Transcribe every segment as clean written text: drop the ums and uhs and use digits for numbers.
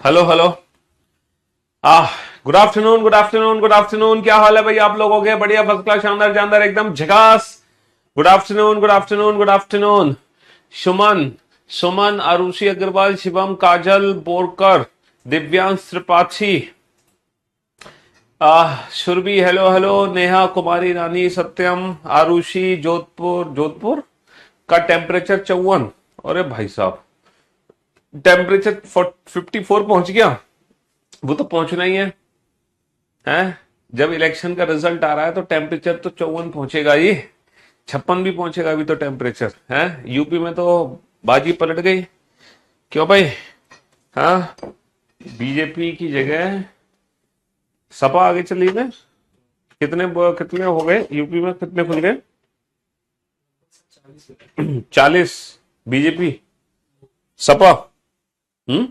Hello hello. Ah good afternoon good afternoon good afternoon. क्या हाल है भाई आप लोगों के? बढ़िया, फर्स्ट क्लास, शानदार जानदार, एकदम झकास। Good afternoon good afternoon good afternoon. Suman, Suman, Arushi Agarwal, Shivam, Kajal Borkar, Divyansh Tripathi, Surabhi, hello hello, Neha Kumari, Rani, Satyam, Arushi, Jodhpur, Jodhpur का टेम्परेचर 54। अरे भाई साहब, टेम्परेचर 54 पहुंच गया। वो तो पहुंचना ही है। जब इलेक्शन का रिजल्ट आ रहा है तो टेम्परेचर तो 54 पहुंचेगा ही, 56 भी पहुंचेगा अभी तो टेम्परेचर है। यूपी में तो बाजी पलट गई। क्यों भाई? हाँ, बीजेपी की जगह सपा आगे चली गए। कितने कितने हो गए यूपी में? कितने खुल गए? 40 बीजेपी, सपा। हम्म।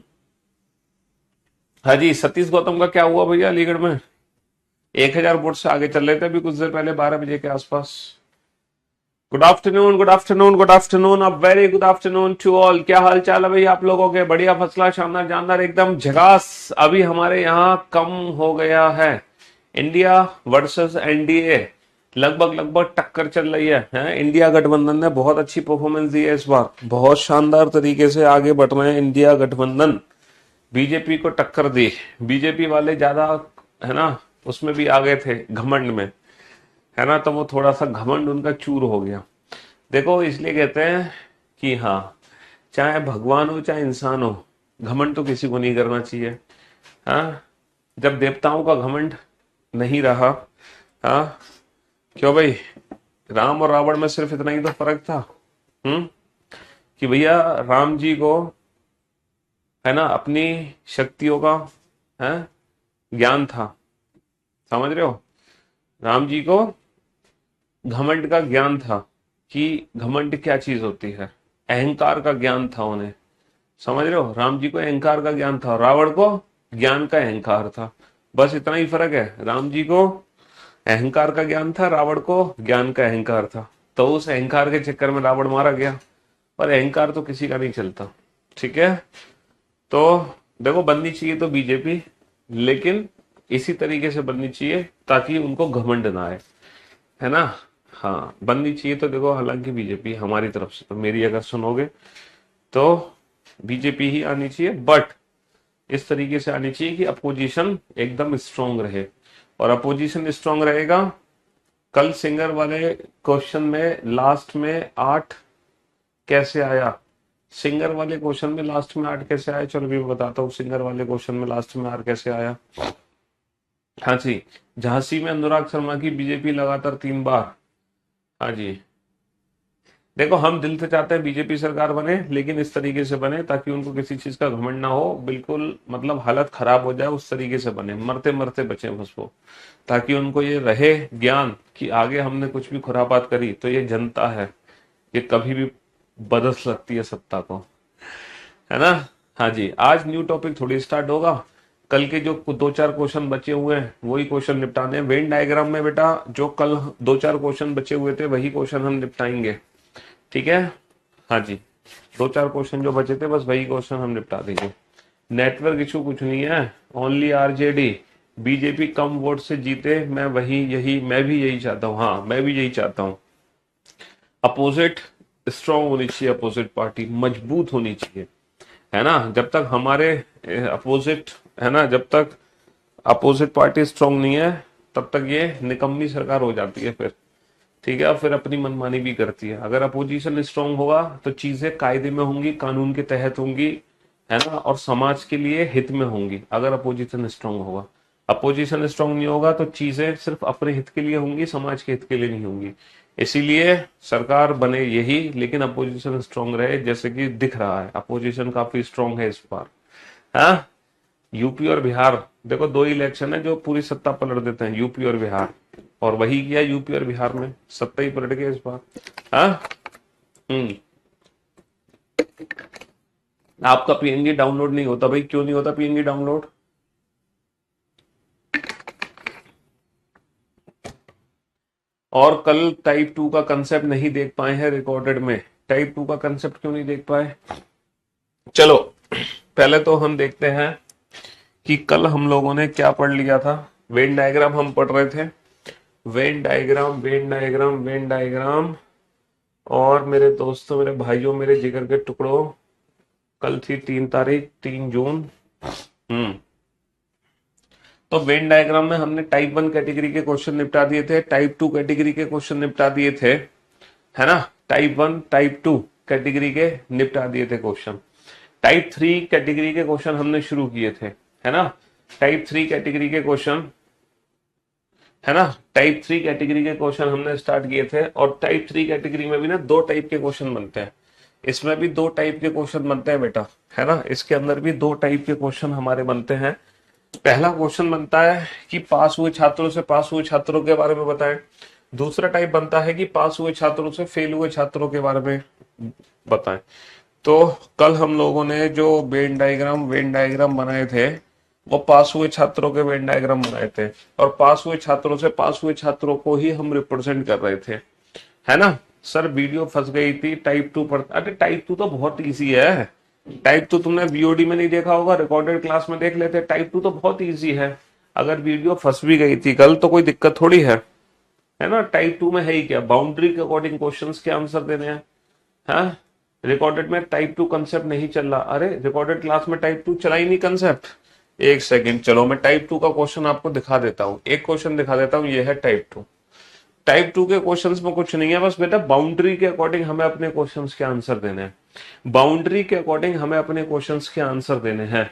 हाँ जी, सतीश गौतम का क्या हुआ भैया? अलीगढ़ में 1000 वोट से आगे चल रहे थे अभी कुछ देर पहले, 12 बजे के आसपास। Good afternoon good afternoon good afternoon, अब very good afternoon to all. क्या हाल चाल है भाई आप लोगों के? बढ़िया, फसला, शानदार जानदार, एकदम झकास। अभी हमारे यहाँ कम हो गया है। इंडिया वर्सेस एनडीए, लगभग लगभग टक्कर चल रही है। इंडिया गठबंधन ने बहुत अच्छी परफॉर्मेंस दी है इस बार, बहुत शानदार तरीके से आगे बढ़ रहे हैं इंडिया गठबंधन। बीजेपी को टक्कर दी। बीजेपी वाले ज्यादा, है ना, उसमें भी आ गए थे घमंड में, है ना, तो वो थोड़ा सा घमंड उनका चूर हो गया। देखो, इसलिए कहते हैं कि हाँ, चाहे भगवान हो चाहे इंसान हो, घमंड तो किसी को नहीं करना चाहिए। हाँ, जब देवताओं का घमंड नहीं रहा। हाँ, क्यों भाई? राम और रावण में सिर्फ इतना ही तो फर्क था। हम्म। कि भैया राम जी को, है ना, अपनी शक्तियों का, है, ज्ञान था। समझ रहे हो? राम जी को घमंड का ज्ञान था कि घमंड क्या चीज होती है। अहंकार का ज्ञान था उन्हें। समझ रहे हो? राम जी को अहंकार का ज्ञान था, रावण को ज्ञान का अहंकार था। बस इतना ही फर्क है। राम जी को अहंकार का ज्ञान था, रावण को ज्ञान का अहंकार था। तो उस अहंकार के चक्कर में रावण मारा गया। पर अहंकार तो किसी का नहीं चलता। ठीक है? तो देखो, बननी चाहिए तो बीजेपी, लेकिन इसी तरीके से बननी चाहिए ताकि उनको घमंड ना आए, है ना। हाँ, बननी चाहिए तो देखो, हालांकि बीजेपी हमारी तरफ से तो, मेरी अगर सुनोगे तो बीजेपी ही आनी चाहिए, बट इस तरीके से आनी चाहिए कि अपोजिशन एकदम स्ट्रांग रहे। और अपोजिशन स्ट्रांग रहेगा। कल सिंगर वाले क्वेश्चन में लास्ट में 8 कैसे आया? सिंगर वाले क्वेश्चन में लास्ट में 8 कैसे आया? चलो भी मैं बताता हूँ। सिंगर वाले क्वेश्चन में लास्ट में 8 कैसे आया। हाँ जी, झांसी में अनुराग शर्मा की बीजेपी लगातार 3 बार। हाँ जी, देखो, हम दिल से चाहते हैं बीजेपी सरकार बने, लेकिन इस तरीके से बने ताकि उनको किसी चीज का घमंड ना हो, बिल्कुल मतलब हालत खराब हो जाए उस तरीके से बने, मरते मरते बचे बस वो। ताकि उनको ये रहे ज्ञान कि आगे हमने कुछ भी खुरापात करी तो ये जनता है, ये कभी भी बदल सकती है सत्ता को, है ना। हाँ जी, आज न्यू टॉपिक थोड़ी स्टार्ट होगा। कल के जो 2-4 क्वेश्चन बचे हुए हैं वही क्वेश्चन निपटाने हैं। वेन डायग्राम में बेटा जो कल 2-4 क्वेश्चन बचे हुए थे वही क्वेश्चन हम निपटाएंगे। ठीक है? हाँ जी, 2-4 क्वेश्चन जो बचे थे बस वही क्वेश्चन हम निपटा देंगे। नेटवर्क इशू कुछ नहीं है, ओनली आरजेडी। बीजेपी कम वोट से जीते, मैं भी यही चाहता हूँ। हाँ, मैं भी यही चाहता हूँ। अपोजिट स्ट्रांग होनी चाहिए, अपोजिट पार्टी मजबूत होनी चाहिए, है ना। जब तक हमारे अपोजिट, है ना, जब तक अपोजिट पार्टी स्ट्रांग नहीं है तब तक ये निकम्मी सरकार हो जाती है फिर। ठीक है? और फिर अपनी मनमानी भी करती है। अगर अपोजिशन स्ट्रांग होगा तो चीजें कायदे में होंगी, कानून के तहत होंगी, है ना, और समाज के लिए हित में होंगी। अगर अपोजिशन स्ट्रांग होगा, अपोजिशन स्ट्रांग नहीं होगा तो चीजें सिर्फ अपने हित के लिए होंगी, समाज के हित के लिए नहीं होंगी। इसीलिए सरकार बने यही, लेकिन अपोजिशन स्ट्रांग रहे। जैसे कि दिख रहा है अपोजिशन काफी स्ट्रांग है इस बार। हाँ, यूपी और बिहार, देखो 2 इलेक्शन है जो पूरी सत्ता पलट देते हैं, यूपी और बिहार। और वही किया यूपी और बिहार में, सत्ता ही पलट गया इस बार। हाँ। हम्म। आपका पीएनजी डाउनलोड नहीं होता भाई? क्यों नहीं होता पीएनजी डाउनलोड? और कल टाइप 2 का कंसेप्ट नहीं देख पाए हैं रिकॉर्डेड में। टाइप 2 का कंसेप्ट क्यों नहीं देख पाए? चलो, पहले तो हम देखते हैं कि कल हम लोगों ने क्या पढ़ लिया था। वेन डायग्राम हम पढ़ रहे थे, Venn diagram Venn diagram Venn diagram. और मेरे दोस्तों, मेरे भाइयों, मेरे जिगर के टुकड़ों, कल थी 3 तारीख, 3 जून। तो वेन डायग्राम में हमने टाइप 1 कैटेगरी के क्वेश्चन निपटा दिए थे, टाइप 2 कैटेगरी के क्वेश्चन निपटा दिए थे, है ना। टाइप 1 टाइप 2 कैटेगरी के निपटा दिए थे क्वेश्चन। टाइप 3 कैटेगरी के क्वेश्चन हमने शुरू किए थे, है ना। टाइप 3 कैटेगरी के क्वेश्चन, है ना, टाइप 3 कैटेगरी के क्वेश्चन हमने स्टार्ट किए थे। और टाइप 3 कैटेगरी में भी ना 2 टाइप के क्वेश्चन बनते हैं, इसमें भी 2 टाइप के क्वेश्चन बनते हैं बेटा, है ना। इसके अंदर भी 2 टाइप के क्वेश्चन हमारे बनते हैं। पहला क्वेश्चन बनता है कि पास हुए छात्रों से पास हुए छात्रों के बारे में बताएं। दूसरा टाइप बनता है कि पास हुए छात्रों से फेल हुए छात्रों के बारे में बताएं। तो कल हम लोगों ने जो वेन डायग्राम बनाए थे, वो पास हुए छात्रों के वेन डायग्राम बनाए थे, और पास हुए छात्रों से पास हुए छात्रों को ही हम रिप्रेजेंट कर रहे थे, है ना। सर वीडियो फंस गई थी, टाइप 2 पर। अरे टाइप 2 तो बहुत इजी है। टाइप 2 तुमने वीओडी में नहीं देखा होगा, रिकॉर्डेड क्लास में देख लेते। टाइप 2 तो बहुत इजी है। अगर वीडियो फंस भी गई थी कल तो कोई दिक्कत थोड़ी है ना। टाइप 2 में है ही क्या, बाउंड्री के अकॉर्डिंग क्वेश्चंस के आंसर देने हैं। हाँ, रिकॉर्डेड में टाइप 2 कंसेप्ट नहीं चल रहा। अरे रिकॉर्डेड क्लास में टाइप 2 चला ही नहीं कंसेप्ट। एक सेकंड, चलो मैं टाइप 2 का क्वेश्चन आपको दिखा देता हूँ, एक क्वेश्चन दिखा देता हूँ। ये है टाइप 2। टाइप 2 के क्वेश्चंस में कुछ नहीं है, बस बेटा बाउंड्री के अकॉर्डिंग हमें अपने क्वेश्चंस के आंसर देने हैं। बाउंड्री के अकॉर्डिंग हमें अपने क्वेश्चंस के आंसर देने हैं।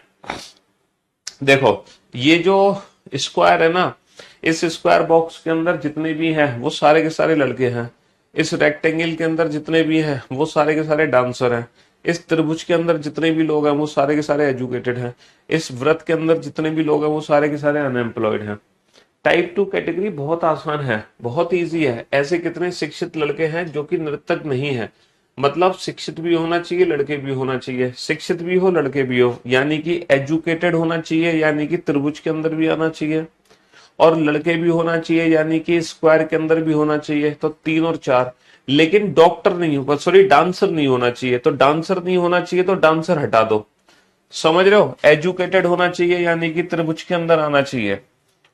देखो, ये जो स्क्वायर है ना, इस स्क्वायर बॉक्स के अंदर जितने भी हैं वो सारे के सारे लड़के हैं। इस रेक्टेंगल के अंदर जितने भी हैं वो सारे के सारे डांसर हैं। इस त्रिभुज के अंदर जितने भी लोग हैं वो सारे के सारे एजुकेटेड हैं। इस व्रत के अंदर जितने भी लोग हैं वो सारे के सारे अनएम्प्लॉयड हैं। टाइप 2 कैटेगरी बहुत आसान है, बहुत इजी है। ऐसे कितने शिक्षित लड़के हैं जो कि नर्तक नहीं है। मतलब शिक्षित भी होना चाहिए, लड़के भी होना चाहिए, शिक्षित भी हो लड़के भी हो, यानी कि एजुकेटेड होना चाहिए, यानी कि त्रिभुज के अंदर भी आना चाहिए, और लड़के भी होना चाहिए, यानी कि स्क्वायर के अंदर भी होना चाहिए। तो 3 और 4। लेकिन डॉक्टर नहीं होगा, सॉरी डांसर नहीं होना चाहिए। तो डांसर नहीं होना चाहिए तो डांसर हटा दो, समझ रहे हो। एजुकेटेड होना चाहिए यानी कि त्रिभुज के अंदर आना चाहिए,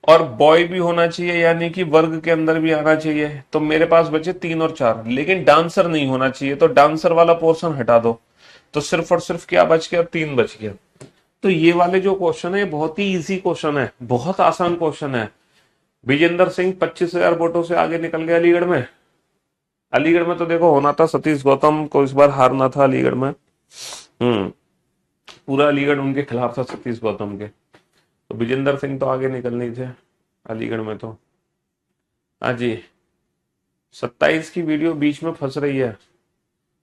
और बॉय भी होना चाहिए यानी कि वर्ग के अंदर भी आना चाहिए। तो मेरे पास बचे 3 और 4। लेकिन डांसर नहीं होना चाहिए, तो डांसर वाला पोर्शन हटा दो। तो सिर्फ और सिर्फ क्या बच गया, 3 बच गया। तो ये वाले जो क्वेश्चन है बहुत ही इजी क्वेश्चन है, बहुत आसान क्वेश्चन है। विजेंद्र सिंह 25,000 वोटों से आगे निकल गया अलीगढ़ में। अलीगढ़ में तो देखो होना था, सतीश गौतम को इस बार हारना था अलीगढ़ में। पूरा अलीगढ़ उनके खिलाफ था, सतीश गौतम के। तो विजेंद्र सिंह तो आगे निकल नहीं थे अलीगढ़ में। तो हाँ जी, 27 की वीडियो बीच में फंस रही है,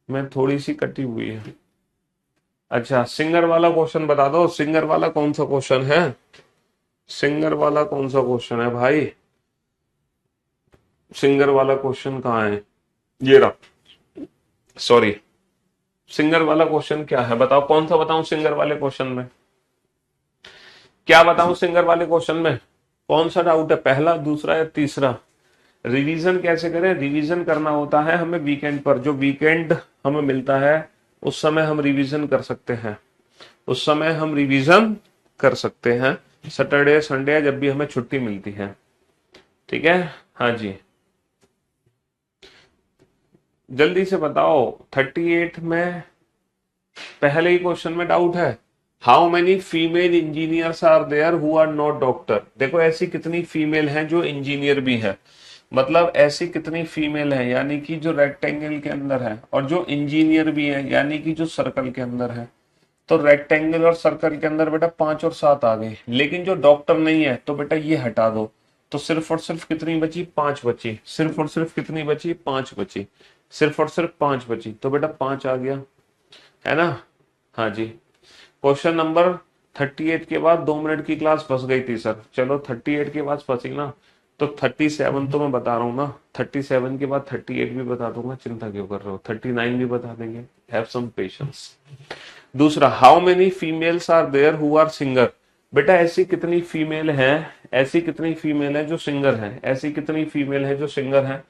मैं थोड़ी सी कटी हुई है। अच्छा, सिंगर वाला क्वेश्चन बता दो, सिंगर वाला कौन सा क्वेश्चन है, सिंगर वाला कौन सा क्वेश्चन है भाई। सिंगर वाला क्वेश्चन कहाँ है, ये रहा, सॉरी। सिंगर वाला क्वेश्चन क्या है बताओ, कौन सा बताऊं सिंगर वाले क्वेश्चन में, क्या बताऊं सिंगर वाले क्वेश्चन में। कौन सा डाउट है, पहला, दूसरा या तीसरा। रिवीजन कैसे करें, रिवीजन करना होता है हमें वीकेंड पर। जो वीकेंड हमें मिलता है उस समय हम रिवीजन कर सकते हैं, उस समय हम रिवीजन कर सकते हैं। सैटरडे संडे जब भी हमें छुट्टी मिलती है, ठीक है। हाँ जी, जल्दी से बताओ। 38 में पहले ही क्वेश्चन में डाउट है। How many female engineers are there who are not doctor. देखो ऐसी कितनी फीमेल हैं जो इंजीनियर भी है, मतलब ऐसी कितनी फीमेल है यानी कि जो रेक्टेंगल के अंदर है, और जो इंजीनियर भी है यानी कि जो सर्कल के अंदर है। तो रेक्टेंगल और सर्कल के अंदर बेटा 5 और 7 आ गए। लेकिन जो डॉक्टर नहीं है तो बेटा ये हटा दो। तो सिर्फ और सिर्फ कितनी बची, 5 बची। सिर्फ और सिर्फ कितनी बची, 5 बची। सिर्फ और सिर्फ 5 बची, तो बेटा 5 आ गया, है ना। हाँ जी, क्वेश्चन नंबर 38 के बाद 2 मिनट की क्लास फंस गई थी सर। चलो 38 के बाद फंसी ना, तो 37 तो मैं बता रहा हूँ ना, 37 के बाद 38 भी बता दूंगा, चिंता क्यों कर रहे हो। 39 भी बता देंगे, हैव सम पेशेंस। दूसरा, how many females are there who are singer. बेटा ऐसी कितनी फीमेल है, ऐसी कितनी फीमेल है जो सिंगर है, ऐसी कितनी फीमेल है जो सिंगर है।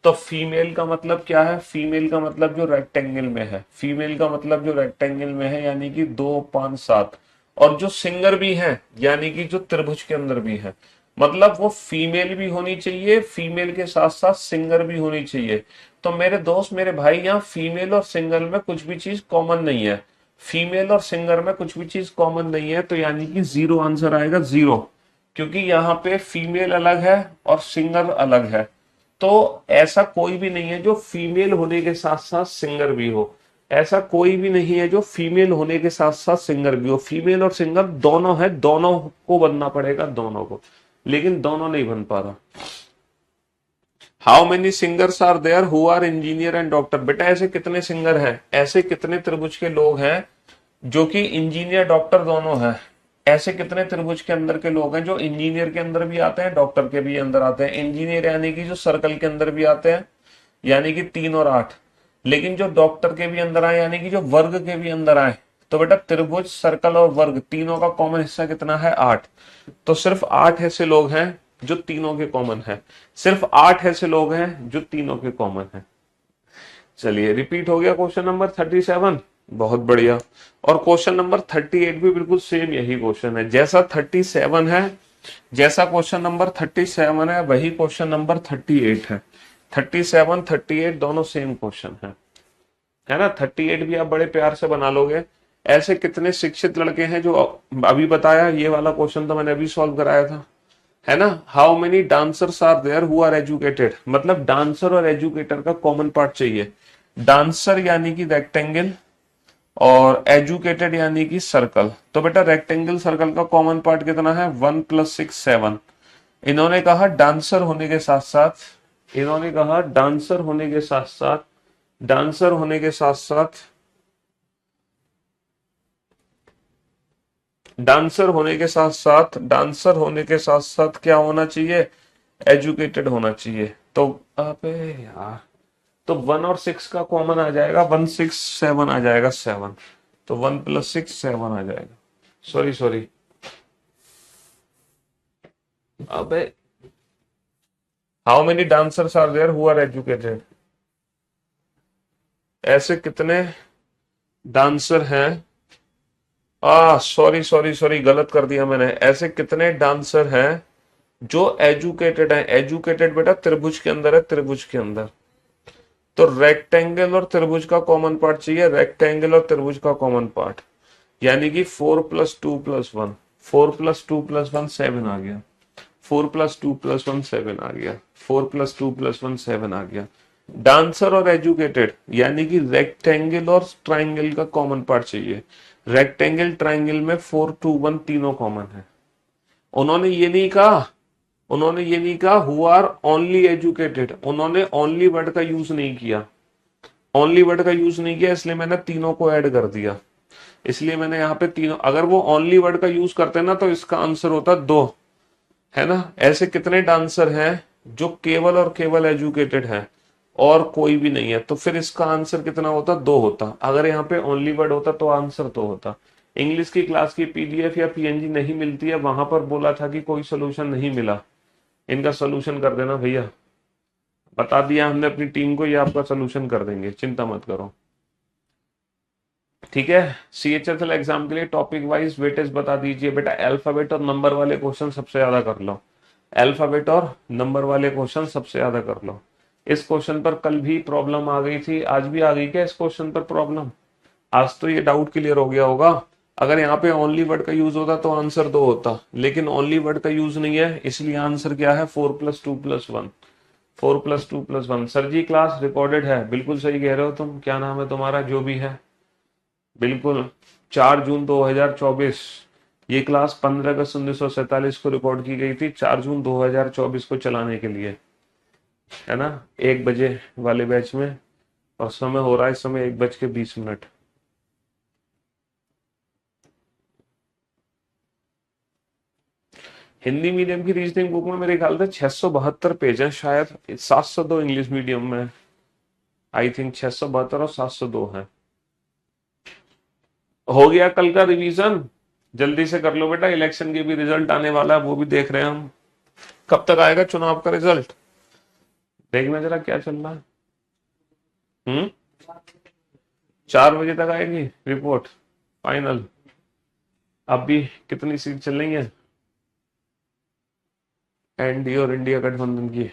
तो फीमेल का मतलब क्या है, फीमेल का मतलब जो रेक्टेंगल में है, फीमेल का मतलब जो रेक्टेंगल में है यानी कि 2 5 7। और जो सिंगर भी है यानी कि जो त्रिभुज के अंदर भी है, मतलब वो फीमेल भी होनी चाहिए, फीमेल के साथ साथ सिंगर भी होनी चाहिए। तो मेरे दोस्त मेरे भाई, यहाँ फीमेल और सिंगल में कुछ भी चीज कॉमन नहीं है, फीमेल और सिंगर में कुछ भी चीज कॉमन नहीं है, तो यानी कि जीरो आंसर आएगा, जीरो। क्योंकि यहाँ पे फीमेल अलग है और सिंगर अलग है। तो ऐसा कोई भी नहीं है जो फीमेल होने के साथ साथ सिंगर भी हो, ऐसा कोई भी नहीं है जो फीमेल होने के साथ साथ सिंगर भी हो। फीमेल और सिंगर दोनों है, दोनों को बनना पड़ेगा, दोनों को, लेकिन दोनों नहीं बन पा रहा। How many singers are there who are engineer and doctor? बेटा ऐसे कितने सिंगर हैं, ऐसे कितने त्रिभुज के लोग हैं जो कि इंजीनियर डॉक्टर दोनों हैं? ऐसे कितने त्रिभुज के अंदर के लोग हैं जो इंजीनियर के अंदर भी आते हैं, डॉक्टर के भी अंदर आते हैं? इंजीनियर यानी कि जो सर्कल के अंदर भी आते हैं, यानी कि 3 और 8, लेकिन जो डॉक्टर के भी अंदर आए यानी कि जो वर्ग के भी अंदर आए। तो बेटा त्रिभुज, सर्कल और वर्ग तीनों का कॉमन हिस्सा कितना है? 8। तो सिर्फ 8 ऐसे लोग हैं जो तीनों के कॉमन है, सिर्फ 8 ऐसे लोग हैं जो तीनों के कॉमन है। चलिए रिपीट हो गया क्वेश्चन नंबर 37, बहुत बढ़िया। और क्वेश्चन नंबर 38 भी बिल्कुल सेम यही क्वेश्चन है, जैसा 37 है, जैसा क्वेश्चन नंबर 37 है वही क्वेश्चन नंबर 38 है। 37 38 दोनों सेम क्वेश्चन है ना? 38 भी आप बड़े प्यार से बना लोगे। ऐसे कितने शिक्षित लड़के हैं जो, अभी बताया ये वाला क्वेश्चन तो मैंने अभी सॉल्व कराया था, है ना? How many dancers are there who are educated? मतलब डांसर और एजुकेटर का कॉमन पार्ट चाहिए। डांसर यानी कि रेक्टेंगल और एजुकेटेड यानी कि सर्कल। तो बेटा रेक्टेंगल सर्कल का कॉमन पार्ट कितना है? 1 + 6 7। इन्होंने कहा डांसर होने के साथ साथ, इन्होंने कहा डांसर होने के साथ साथ, डांसर होने के साथ साथ, डांसर होने के साथ साथ, डांसर होने के साथ साथ क्या होना चाहिए? एजुकेटेड होना चाहिए। तो अबे यार, तो 1 और 6 का कॉमन आ जाएगा, 1 6 7 आ जाएगा, 7। तो 1 + 6 7 आ जाएगा। सॉरी सॉरी, अबे how many dancers are there who are educated? ऐसे कितने डांसर हैं, सॉरी सॉरी सॉरी, गलत कर दिया मैंने। ऐसे कितने डांसर हैं जो एजुकेटेड हैं? एजुकेटेड बेटा त्रिभुज के अंदर है, त्रिभुज के अंदर। तो रेक्टेंगल और त्रिभुज का कॉमन पार्ट चाहिए, रेक्टेंगल और त्रिभुज का कॉमन पार्ट, यानी कि 4 + 2 + 1, 4 + 2 + 1 7 आ गया, 4 + 2 + 1 7 आ गया, 4 + 2 + 1 7 आ गया। डांसर और एजुकेटेड यानी कि रेक्टेंगल और ट्राइंगल का कॉमन पार्ट चाहिए। रेक्टेंगल ट्राइंगल में 4 2 1 तीनों कॉमन है। उन्होंने ये नहीं कहा, उन्होंने ये नहीं कहा हु आर ओनली एजुकेटेड, उन्होंने ओनली वर्ड का यूज नहीं किया, ओनली वर्ड का यूज नहीं किया, इसलिए मैंने तीनों को ऐड कर दिया। इसलिए मैंने यहाँ पे तीनों, अगर वो ओनली वर्ड का यूज करते ना तो इसका आंसर होता 2, है ना? ऐसे कितने डांसर हैं जो केवल और केवल एजुकेटेड हैं और कोई भी नहीं है? तो फिर इसका आंसर कितना होता? 2 होता। अगर यहाँ पे ओनली वर्ड होता तो आंसर 2 होता। इंग्लिश की क्लास की पीडीएफ या पीएनजी नहीं मिलती है, वहां पर बोला था कि कोई सोल्यूशन नहीं मिला, इनका सोल्यूशन कर देना भैया। बता दिया हमने अपनी टीम को, ये आपका सोल्यूशन कर देंगे, चिंता मत करो। ठीक है, सीएचएसएल एग्जाम के लिए टॉपिक वाइज वेटेज बता दीजिए बेटा। अल्फाबेट और नंबर वाले क्वेश्चन सबसे ज्यादा कर लो, अल्फाबेट और नंबर वाले क्वेश्चन सबसे ज्यादा कर लो। इस क्वेश्चन पर कल भी प्रॉब्लम आ गई थी, आज भी आ गई क्या इस क्वेश्चन पर प्रॉब्लम? आज तो ये डाउट क्लियर हो गया होगा। अगर यहाँ पे ओनली वर्ड का यूज होता तो आंसर 2 होता, लेकिन ओनली वर्ड का यूज नहीं है, इसलिए आंसर क्या है? 4 + 2 + 1, 4 + 2 + 1। सर जी क्लास रिकॉर्डेड है, बिल्कुल सही कह रहे हो तुम। क्या नाम है तुम्हारा? जो भी है, बिल्कुल। 4 जून 2024, ये क्लास 15 अगस्त 1947 को रिकॉर्ड की गई थी, 4 जून 2024 को चलाने के लिए, है ना? 1 बजे वाले बैच में। और समय हो रहा है इस समय 1:20। हिंदी मीडियम की रीजनिंग बुक में मेरे ख्याल से 672 पेज हैं शायद, 702 इंग्लिश मीडियम में, आई थिंक 672 और 702 है। हो गया कल का रिवीजन? जल्दी से कर लो बेटा, इलेक्शन के भी रिजल्ट आने वाला है, वो भी देख रहे हैं हम। कब तक आएगा चुनाव का रिजल्ट? देखना जरा क्या चल रहा है। 4 बजे तक आएगी रिपोर्ट फाइनल? अब भी कितनी सीट चल रही है एनडीए और इंडिया गठबंधन की?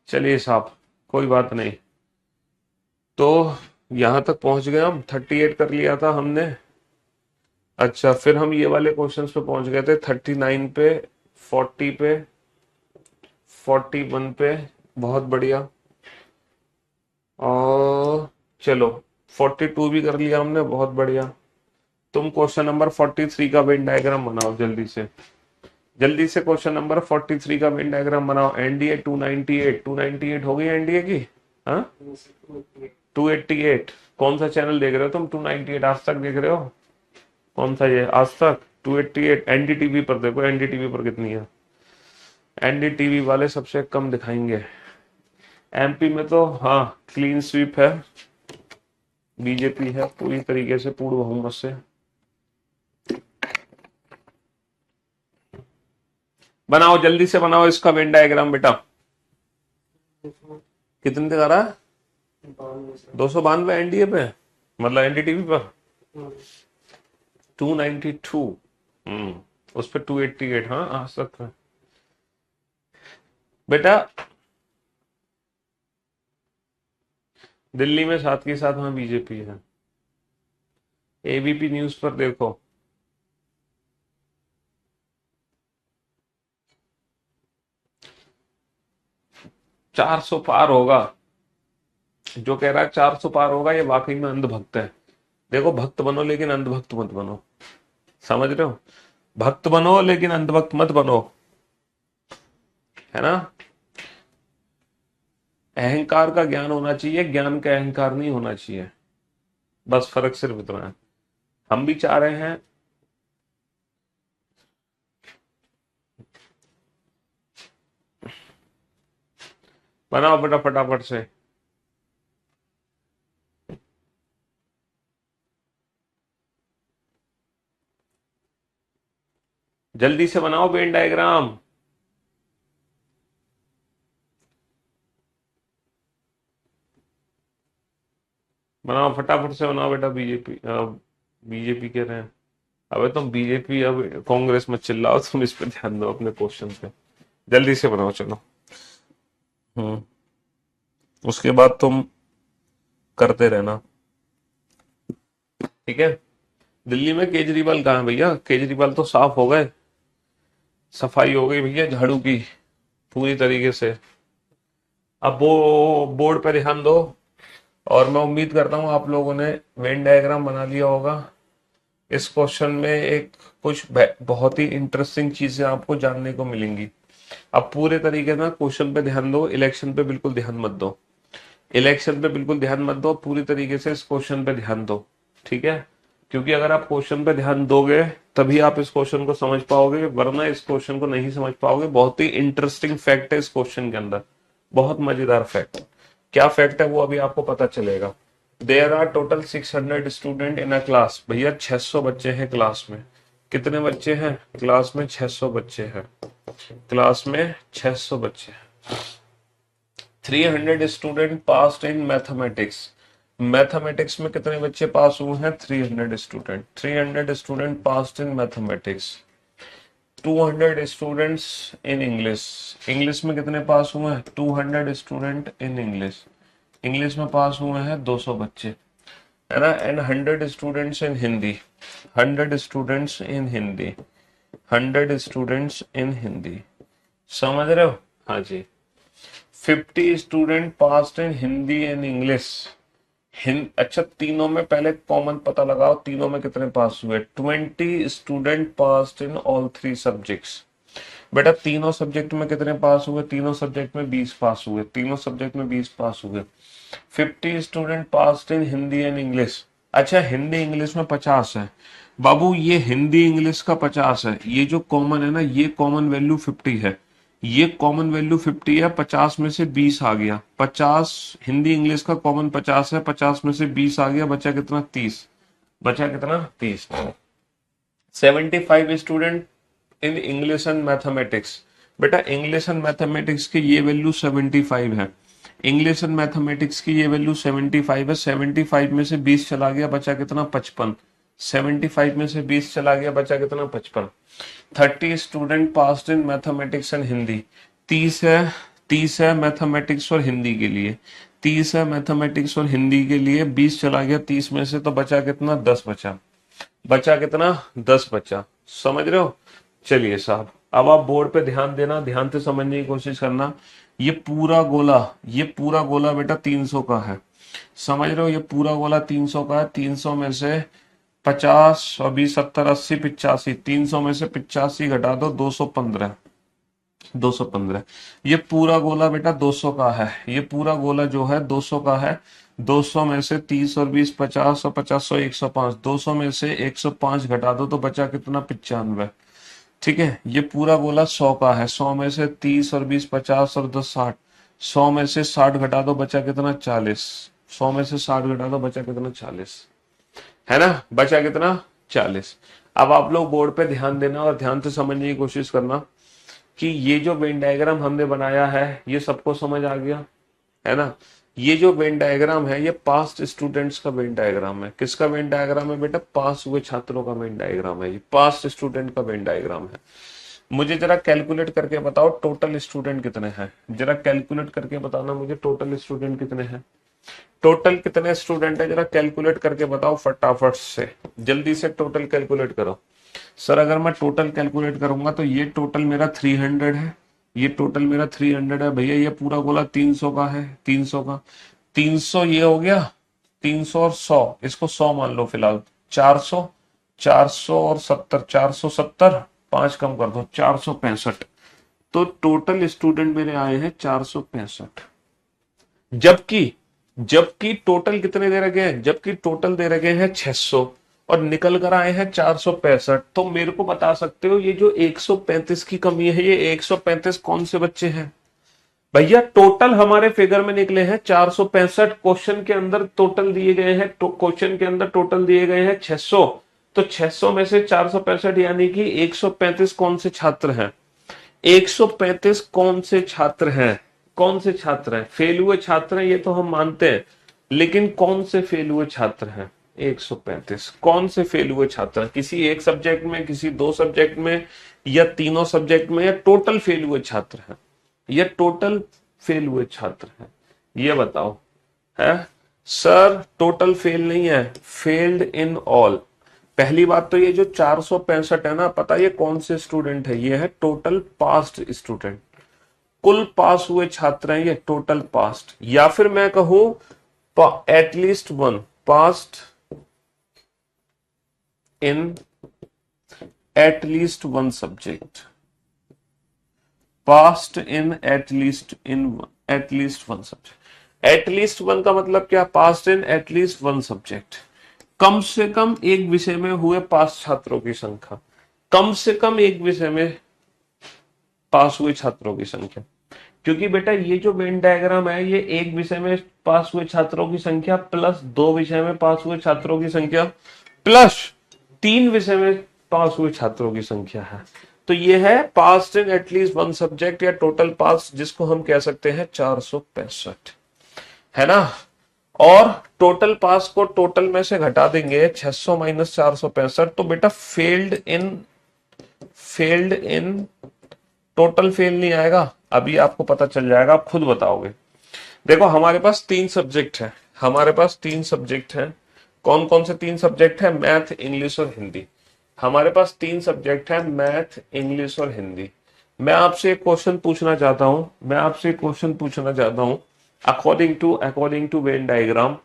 चलिए साहब, कोई बात नहीं। तो यहां तक पहुंच गए हम, 38 कर लिया था हमने। अच्छा, फिर हम ये वाले क्वेश्चंस पे पहुंच गए थे, 39 पे, 40 पे, 41 पे। बहुत बढ़िया। और चलो, 42 भी कर लिया हमने, बहुत बढ़िया। तुम क्वेश्चन नंबर 43 का वेन डायग्राम बनाओ जल्दी से। जल्दी से क्वेश्चन नंबर 43 का वेन डायग्राम बनाओ। एनडीए 298, 298 हो गई एनडीए की? हाँ, 288। कौन सा चैनल देख रहे हो तुम? 298 आज तक देख रहे हो? कौन सा ये आज तक? 288 एनडीटीवी पर देखो, एनडीटीवी पर कितनी है। एनडीटीवी वाले सबसे कम दिखाएंगे। एमपी में तो हाँ क्लीन स्वीप है, बीजेपी है पूरी तरीके से, पूर्ण बहुमत से। बनाओ जल्दी से, बनाओ इसका वेन डायग्राम बेटा। कितने दिखा रहा है? 292 एनडीए पे, मतलब एनडीटीवी पर 292। उस पर 288। हाँ आज तक है बेटा। दिल्ली में साथ के साथ में बीजेपी है। एबीपी न्यूज पर देखो, 400 पार होगा। जो कह रहा है 400 पार होगा, ये वाकई में अंधभक्त है। देखो, भक्त बनो लेकिन अंधभक्त मत बनो, समझ रहे हो? भक्त बनो लेकिन अंधभक्त मत बनो, है ना? अहंकार का ज्ञान होना चाहिए, ज्ञान का अहंकार नहीं होना चाहिए। बस फर्क सिर्फ इतना है। हम भी चाह रहे हैं बनाओ बेटा फटाफट से। जल्दी से बनाओ वेन डायग्राम। बनाओ फटाफट से बनाओ बेटा। बीजेपी, बीजेपी कह रहे हैं। अबे तुम बीजेपी, अब कांग्रेस मत चिल्लाओ, तुम इस पे ध्यान दो, अपने क्वेश्चन पे। जल्दी से बनाओ चलो। हम्म उसके बाद तुम करते रहना, ठीक है? दिल्ली में केजरीवाल कहाँ है भैया? केजरीवाल तो साफ हो गए, सफाई हो गई भैया झाड़ू की पूरी तरीके से। अब वो बोर्ड पे ध्यान दो। और मैं उम्मीद करता हूँ आप लोगों ने वेन डायग्राम बना लिया होगा। इस क्वेश्चन में एक कुछ बहुत ही इंटरेस्टिंग चीजें आपको जानने को मिलेंगी। अब पूरे तरीके से क्वेश्चन पे ध्यान दो, इलेक्शन पे बिल्कुल ध्यान मत दो। इलेक्शन पे बिल्कुल ध्यान मत दो, पूरी तरीके से इस क्वेश्चन पे ध्यान दो, ठीक है? क्योंकि अगर आप क्वेश्चन पे ध्यान दोगे तभी आप इस क्वेश्चन को समझ पाओगे, वरना इस क्वेश्चन को नहीं समझ पाओगे। बहुत ही इंटरेस्टिंग फैक्ट है इस क्वेश्चन के अंदर, बहुत मजेदार फैक्ट। क्या फैक्ट है वो अभी आपको पता चलेगा। There are total 600 student in a class. भैया 600 बच्चे हैं क्लास में। कितने बच्चे हैं क्लास में? 600 बच्चे हैं क्लास में, 600 बच्चे हैं। 300 student passed in mathematics. Mathematics में कितने बच्चे पास हुए हैं? 300 student. 300 student passed in mathematics. 200 students in English. English में कितने पास हुए हैं? 200 स्टूडेंट इन इंग्लिश। इंग्लिश में पास हुए हैं 200 बच्चे, है ना? And 100 students in Hindi. 100 students in Hindi. 100 students in Hindi. समझ रहे हो? हाँ जी। 50 student passed in Hindi and English. अच्छा, तीनों में पहले कॉमन पता लगाओ, तीनों में कितने पास हुए? 20 student passed in all 3 subjects. बेटा तीनों सब्जेक्ट में कितने पास हुए? तीनों सब्जेक्ट में 20 पास हुए, तीनों सब्जेक्ट में 20 पास हुए। 50 student passed in Hindi and English. अच्छा, हिंदी इंग्लिश में 50 है बाबू, ये हिंदी इंग्लिश का 50 है। ये जो कॉमन है ना, ये कॉमन वैल्यू 50 है। ये कॉमन वैल्यू 50 है, 50 में से 20 आ गया। 50 हिंदी इंग्लिश का कॉमन 50 है, 50 में से 20 आ गया, बचा कितना? 30। बचा कितना? 30। 75 student in English and mathematics. बेटा इंग्लिश एंड मैथमेटिक्स की ये वैल्यू 75 है। इंग्लिश एंड मैथमेटिक्स की ये वैल्यू 75 है, 75 में से 20 चला गया, बचा कितना 55, 75 में से 20 चला गया, बचा कितना 55। 30 student passed in mathematics and Hindi, 30 है, 30 है मैथमेटिक्स और हिंदी के लिए, 30 है मैथमेटिक्स और हिंदी के लिए, 20 चला गया 30 में से, तो बचा कितना 10 बचा, बचा कितना 10 बचा, समझ रहे हो। चलिए साहब, अब आप बोर्ड पे ध्यान देना, ध्यान से समझने की कोशिश करना। ये पूरा गोला, ये पूरा गोला बेटा 300 का है, समझ रहे हो, ये पूरा गोला 300 का है। 300 में से 50 और 20 70 80 85, 300 में से 85 घटा दो 215, 215। ये पूरा गोला बेटा 200 का है, ये पूरा गोला जो है 200 का है। 200 में से 30 और 20 50 और 50 100 105, 200 में से 105 घटा दो तो बचा कितना 95। ठीक है, ये पूरा गोला 100 का है, 100 में से 30 और 20 50 और 10 60, 100 में से 60 घटा दो बचा कितना 40, 100 में से 60 घटा दो बचा कितना 40, है ना, बचा कितना 40। अब आप लोग बोर्ड पे ध्यान देना और ध्यान से समझने की कोशिश करना कि ये जो वेन डायग्राम हमने बनाया है ये सबको समझ आ गया, है ना। ये जो वेन डायग्राम है ये पास्ट स्टूडेंट्स का वेन डायग्राम है। किसका वेन डायग्राम है बेटा, पास हुए छात्रों का वेन डायग्राम है, ये पास्ट स्टूडेंट का वेन डायग्राम है। मुझे जरा कैलकुलेट करके बताओ टोटल स्टूडेंट कितने हैं, जरा कैलकुलेट करके बताना मुझे टोटल स्टूडेंट कितने हैं, टोटल कितने स्टूडेंट है, जरा कैलकुलेट करके बताओ फटाफट से, जल्दी से टोटल कैलकुलेट करो। सर अगर मैं टोटल कैलकुलेट करूंगा तो ये टोटल मेरा 300 है, ये टोटल मेरा 300 है भैया, ये पूरा गोला 300 का है, 300 का, 300 ये हो गया, 300 और 100, इसको 100 मान लो फिलहाल, 400, 400 और 70, 470, 5 कम कर दो 465, तो टोटल स्टूडेंट मेरे आए हैं 465। जबकि जबकि टोटल कितने दे रखे हैं, जबकि टोटल दे रखे हैं 600 और निकल कर आए हैं 465। तो मेरे को बता सकते हो ये जो 135 की कमी है, ये 135 कौन से बच्चे हैं भैया। टोटल हमारे फिगर में निकले हैं 465, क्वेश्चन के अंदर टोटल दिए गए हैं, क्वेश्चन के अंदर टोटल दिए गए हैं 600, तो 600 में से 465 यानी कि 135 कौन से छात्र हैं, 135 कौन से छात्र हैं, कौन से छात्र हैं, फेल हुए छात्र हैं ये तो हम मानते हैं, लेकिन कौन से फेल हुए छात्र हैं, 135 कौन से फेल हुए छात्र हैं, किसी एक सब्जेक्ट में, किसी दो सब्जेक्ट में, या तीनों सब्जेक्ट में, या टोटल फेल हुए छात्र हैं, या टोटल फेल हुए छात्र हैं, ये बताओ। है सर टोटल फेल नहीं है, फेल्ड इन ऑल। पहली बात तो ये जो 465 है ना, पता ये कौन से स्टूडेंट है, ये है टोटल पास्ट स्टूडेंट, कुल पास हुए छात्र हैं ये, टोटल पास्ट, या फिर मैं कहूं at least one passed in at least one subject, passed in at least one subject. At least one का मतलब क्या, passed in at least one subject, कम से कम एक विषय में हुए पास छात्रों की संख्या, कम से कम एक विषय में पास हुए छात्रों की संख्या। क्योंकि बेटा ये जो वेन डायग्राम है ये एक विषय में पास हुए छात्रों की संख्या प्लस दो विषय में पास हुए छात्रों की संख्या प्लस तीन विषय में पास हुए छात्रों की संख्या है। तो ये है पास इन एटलीस्ट वन सब्जेक्ट या टोटल पास, जिसको हम कह सकते हैं 465, है ना। और टोटल पास को टोटल में से घटा देंगे 600 माइनस 465, तो बेटा फेल्ड इन टोटल फेल नहीं आएगा, अभी आपको पता चल जाएगा, आप खुद बताओगे। देखो हमारे पास तीन सब्जेक्ट है, हमारे पास तीन सब्जेक्ट हैं, कौन कौन से तीन सब्जेक्ट है, मैथ इंग्लिश और हिंदी। हमारे पास तीन सब्जेक्ट है, मैथ इंग्लिश और हिंदी। मैं आपसे एक क्वेश्चन पूछना चाहता हूं, मैं आपसे एक क्वेश्चन पूछना चाहता हूं, according to Venn diagram,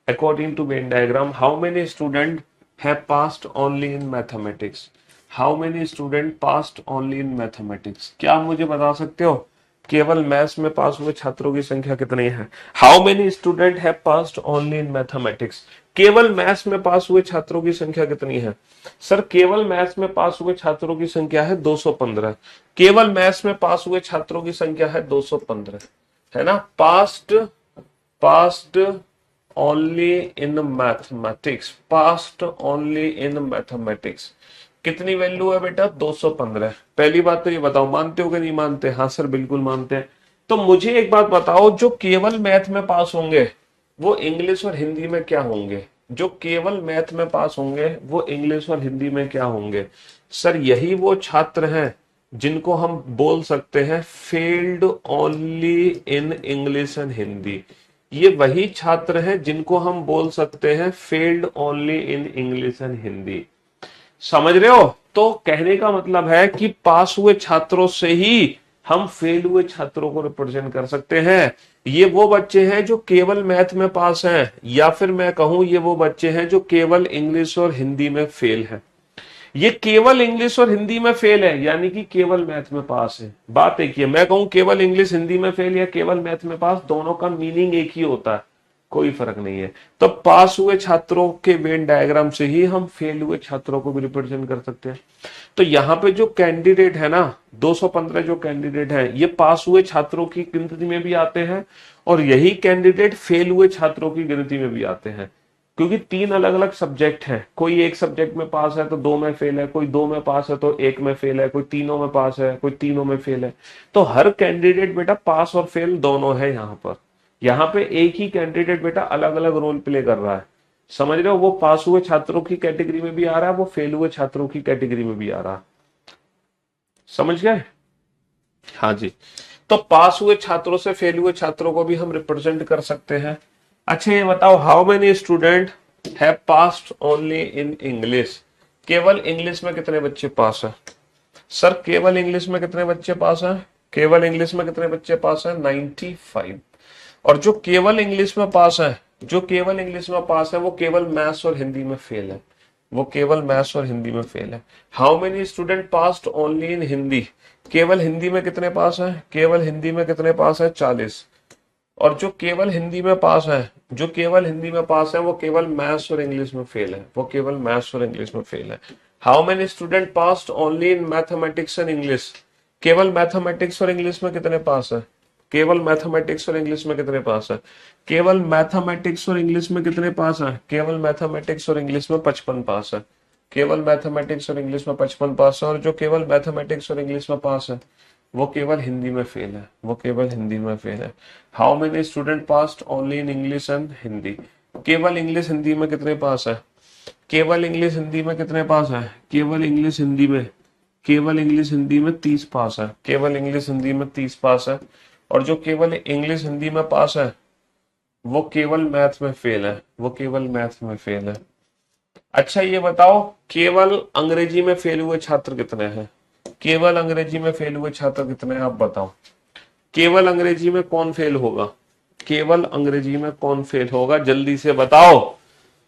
according to Venn diagram how many student have passed only in mathematics, how many student passed only in mathematics. क्या आप मुझे बता सकते हो केवल मैथ्स में पास हुए छात्रों की संख्या कितनी है, how many student have passed only in mathematics, केवल मैथ्स में पास हुए छात्रों की संख्या कितनी है। सर केवल मैथ्स में पास हुए छात्रों की संख्या है 215, केवल मैथ्स में पास हुए छात्रों की संख्या है 215, है ना। Passed only in mathematics, passed only in mathematics कितनी वैल्यू है बेटा 215। पहली बात तो ये बताओ मानते हो कि नहीं मानते, हाँ सर बिल्कुल मानते हैं। तो मुझे एक बात बताओ, जो केवल मैथ में पास होंगे वो इंग्लिश और हिंदी में क्या होंगे? जो केवल मैथ में पास होंगे वो इंग्लिश और हिंदी में क्या होंगे? सर यही वो छात्र हैं जिनको हम बोल सकते हैं failed only in English and Hindi. ये वही छात्र हैं जिनको हम बोल सकते हैं failed only in English and Hindi. समझ रहे हो? तो कहने का मतलब है कि पास हुए छात्रों से ही हम फेल हुए छात्रों को रिप्रेजेंट कर सकते हैं। ये वो बच्चे हैं जो केवल मैथ में पास हैं, या फिर मैं कहूं ये वो बच्चे हैं जो केवल इंग्लिश और हिंदी में फेल हैं। ये केवल इंग्लिश और हिंदी में फेल है यानी कि केवल मैथ में पास है। बात एक ही है, मैं कहूं केवल इंग्लिश हिंदी में फेल या केवल मैथ में पास, दोनों का मीनिंग एक ही होता है, कोई फर्क नहीं है। तो पास हुए छात्रों के वेन डायग्राम से ही हम फेल हुए छात्रों को भी रिप्रेजेंट कर सकते हैं। तो यहाँ पे जो कैंडिडेट है ना, 215 जो कैंडिडेट है, ये पास हुए छात्रों की गिनती में भी आते हैं और यही कैंडिडेट फेल हुए छात्रों की गिनती में भी आते हैं। क्योंकि तीन अलग अलग सब्जेक्ट हैं, कोई एक सब्जेक्ट में पास है तो दो में फेल है, कोई दो में पास है तो एक में फेल है, कोई तीनों में पास है, कोई तीनों में फेल है। तो हर कैंडिडेट बेटा पास और फेल दोनों है यहाँ पर। यहाँ पे एक ही कैंडिडेट बेटा अलग अलग रोल प्ले कर रहा है। समझ रहे हो? वो पास हुए छात्रों की कैटेगरी में भी आ रहा है, वो फेल हुए छात्रों की कैटेगरी में भी आ रहा है। समझ गए? हाँ जी। तो पास हुए छात्रों से फेल हुए छात्रों को भी हम रिप्रेजेंट कर सकते हैं। अच्छा ये बताओ, how many student have passed only in English? केवल इंग्लिश में कितने बच्चे पास हैं? सर केवल इंग्लिश में कितने बच्चे पास हैं? केवल इंग्लिश में कितने बच्चे पास हैं? 95। और जो केवल इंग्लिश में पास है, जो केवल इंग्लिश में पास है वो केवल मैथ्स और हिंदी में फेल है, वो केवल मैथ्स और हिंदी में फेल है। How many student passed only इन हिंदी? केवल हिंदी में कितने पास है? केवल हिंदी में कितने पास है? 40। और जो केवल हिंदी में पास है, जो केवल हिंदी में पास है वो केवल मैथ्स और इंग्लिश में फेल है, वो केवल मैथ्स और इंग्लिश में फेल है। How many student passed only in mathematics and English? केवल मैथमेटिक्स और इंग्लिश में कितने पास है? केवल मैथमेटिक्स और इंग्लिश में कितने पास है? केवल मैथमेटिक्स और इंग्लिश में कितने पास है? केवल मैथमेटिक्स और इंग्लिश में 55 पास है। केवल मैथमेटिक्स और इंग्लिश में 55 पास है। और जो केवल मैथमेटिक्स और इंग्लिश में पास है वो केवल हिंदी में फेल है, वो केवल हिंदी में फेल है। How many student passed only in English and Hindi? केवल इंग्लिश हिंदी में कितने पास है? केवल इंग्लिश हिंदी में कितने पास है? केवल इंग्लिश हिंदी में, केवल इंग्लिश हिंदी में 30 पास है, केवल इंग्लिश हिंदी में 30 पास है। और जो केवल इंग्लिश हिंदी में पास है वो केवल मैथ में फेल है, वो केवल मैथ में फेल है। अच्छा ये बताओ, केवल अंग्रेजी में फेल हुए छात्र कितने हैं? केवल अंग्रेजी में फेल हुए छात्र कितने हैं आप बताओ? केवल अंग्रेजी में कौन फेल होगा? केवल अंग्रेजी में कौन फेल होगा? जल्दी से बताओ।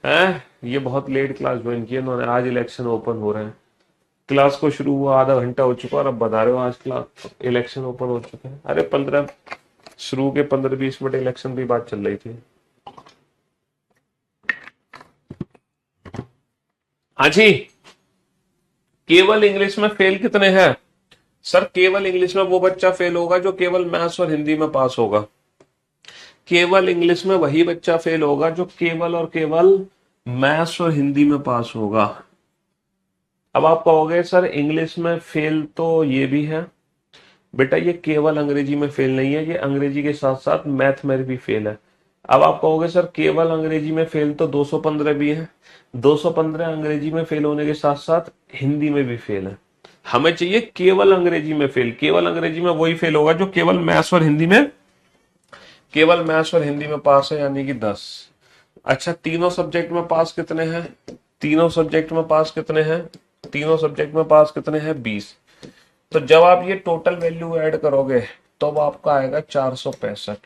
हैं? ये बहुत लेट क्लास ज्वाइन की है इन्होंने, आज इलेक्शन ओपन हो रहे हैं। क्लास को शुरू हुआ आधा घंटा हो चुका और अब बता रहे हो आज क्लास इलेक्शन ओपन हो चुके हैं। अरे 15 शुरू के 15-20 मिनट इलेक्शन की बात चल रही थी। हाँ जी, केवल इंग्लिश में फेल कितने हैं? सर केवल इंग्लिश में वो बच्चा फेल होगा जो केवल मैथ्स और हिंदी में पास होगा। केवल इंग्लिश में वही बच्चा फेल होगा जो केवल और केवल मैथ्स और हिंदी में पास होगा। अब आप कहोगे सर इंग्लिश में फेल तो ये भी है, बेटा ये केवल अंग्रेजी में फेल नहीं है, ये अंग्रेजी के साथ साथ मैथ में भी फेल है। अब आप कहोगे सर केवल अंग्रेजी में फेल तो 215 भी है, 215 अंग्रेजी में फेल होने के साथ साथ हिंदी में भी फेल है। हमें चाहिए केवल अंग्रेजी में फेल। केवल अंग्रेजी में वही फेल होगा जो केवल मैथ्स और हिंदी में, केवल मैथ्स और हिंदी में पास है यानी कि 10। अच्छा तीनों सब्जेक्ट में पास कितने हैं? तीनों सब्जेक्ट में पास कितने हैं? तीनों सब्जेक्ट में पास कितने हैं? 20। तो जब आप ये टोटल वैल्यू ऐड करोगे तो अब आपका आएगा 465।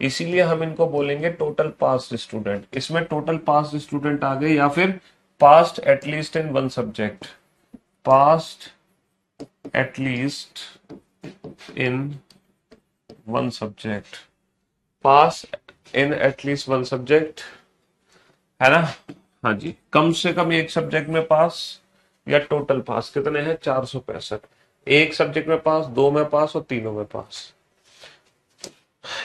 इसीलिए हम इनको बोलेंगे टोटल पास स्टूडेंट। इसमें टोटल पास स्टूडेंट आ गए या फिर past at least in one subject, past at least in one subject, pass in at least one subject, है ना? हाँ जी, कम से कम एक सब्जेक्ट में पास या टोटल पास कितने हैं? 465। एक सब्जेक्ट में पास, दो में पास और तीनों में पास।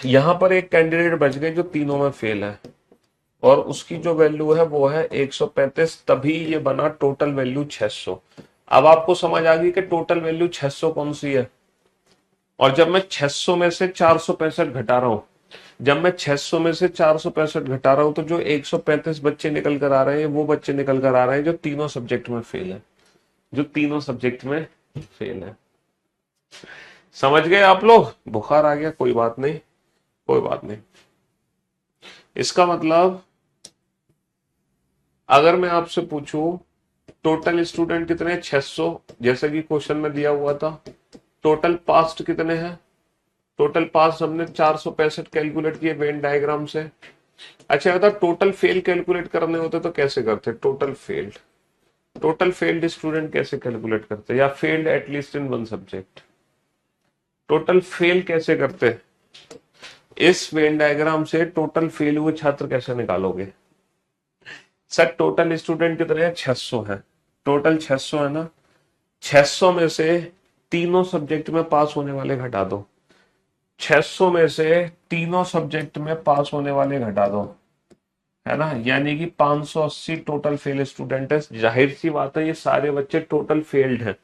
यहां पर एक कैंडिडेट बच गए जो तीनों में फेल है और उसकी जो वैल्यू है वो है 135, तभी ये बना टोटल वैल्यू 600। अब आपको समझ आ गई कि टोटल वैल्यू 600 कौन सी है और जब मैं 600 में से 465 घटा रहा हूं, जब मैं 600 में से 465 घटा रहा हूं, तो जो 135 बच्चे निकल कर आ रहे हैं वो बच्चे निकल कर आ रहे हैं जो तीनों सब्जेक्ट में फेल है, जो तीनों सब्जेक्ट में फेल है। समझ गए आप लोग? बुखार आ गया, कोई बात नहीं, कोई बात नहीं। इसका मतलब अगर मैं आपसे पूछूं टोटल स्टूडेंट कितने हैं, 600, जैसे कि क्वेश्चन में दिया हुआ था। टोटल पास्ट कितने हैं? टोटल पास हमने 465 कैलकुलेट किए वेन डायग्राम से। अच्छा बता, टोटल फेल कैलकुलेट करने होते तो कैसे करते? टोटल फेल्ड स्टूडेंट कैसे कैलकुलेट करते, या failed at least in one subject? Total fail कैसे करते? इस वेन डायग्राम से टोटल फेल हुए छात्र कैसे निकालोगे? सर टोटल स्टूडेंट कितने हैं? 600 है। टोटल 600 है ना, 600 में से तीनों सब्जेक्ट में पास होने वाले घटा दो। 600 में से तीनों सब्जेक्ट में पास होने वाले घटा दो, है ना, यानी कि 580 टोटल फेल स्टूडेंट है। जाहिर सी बात है ये सारे बच्चे टोटल फेल्ड हैं,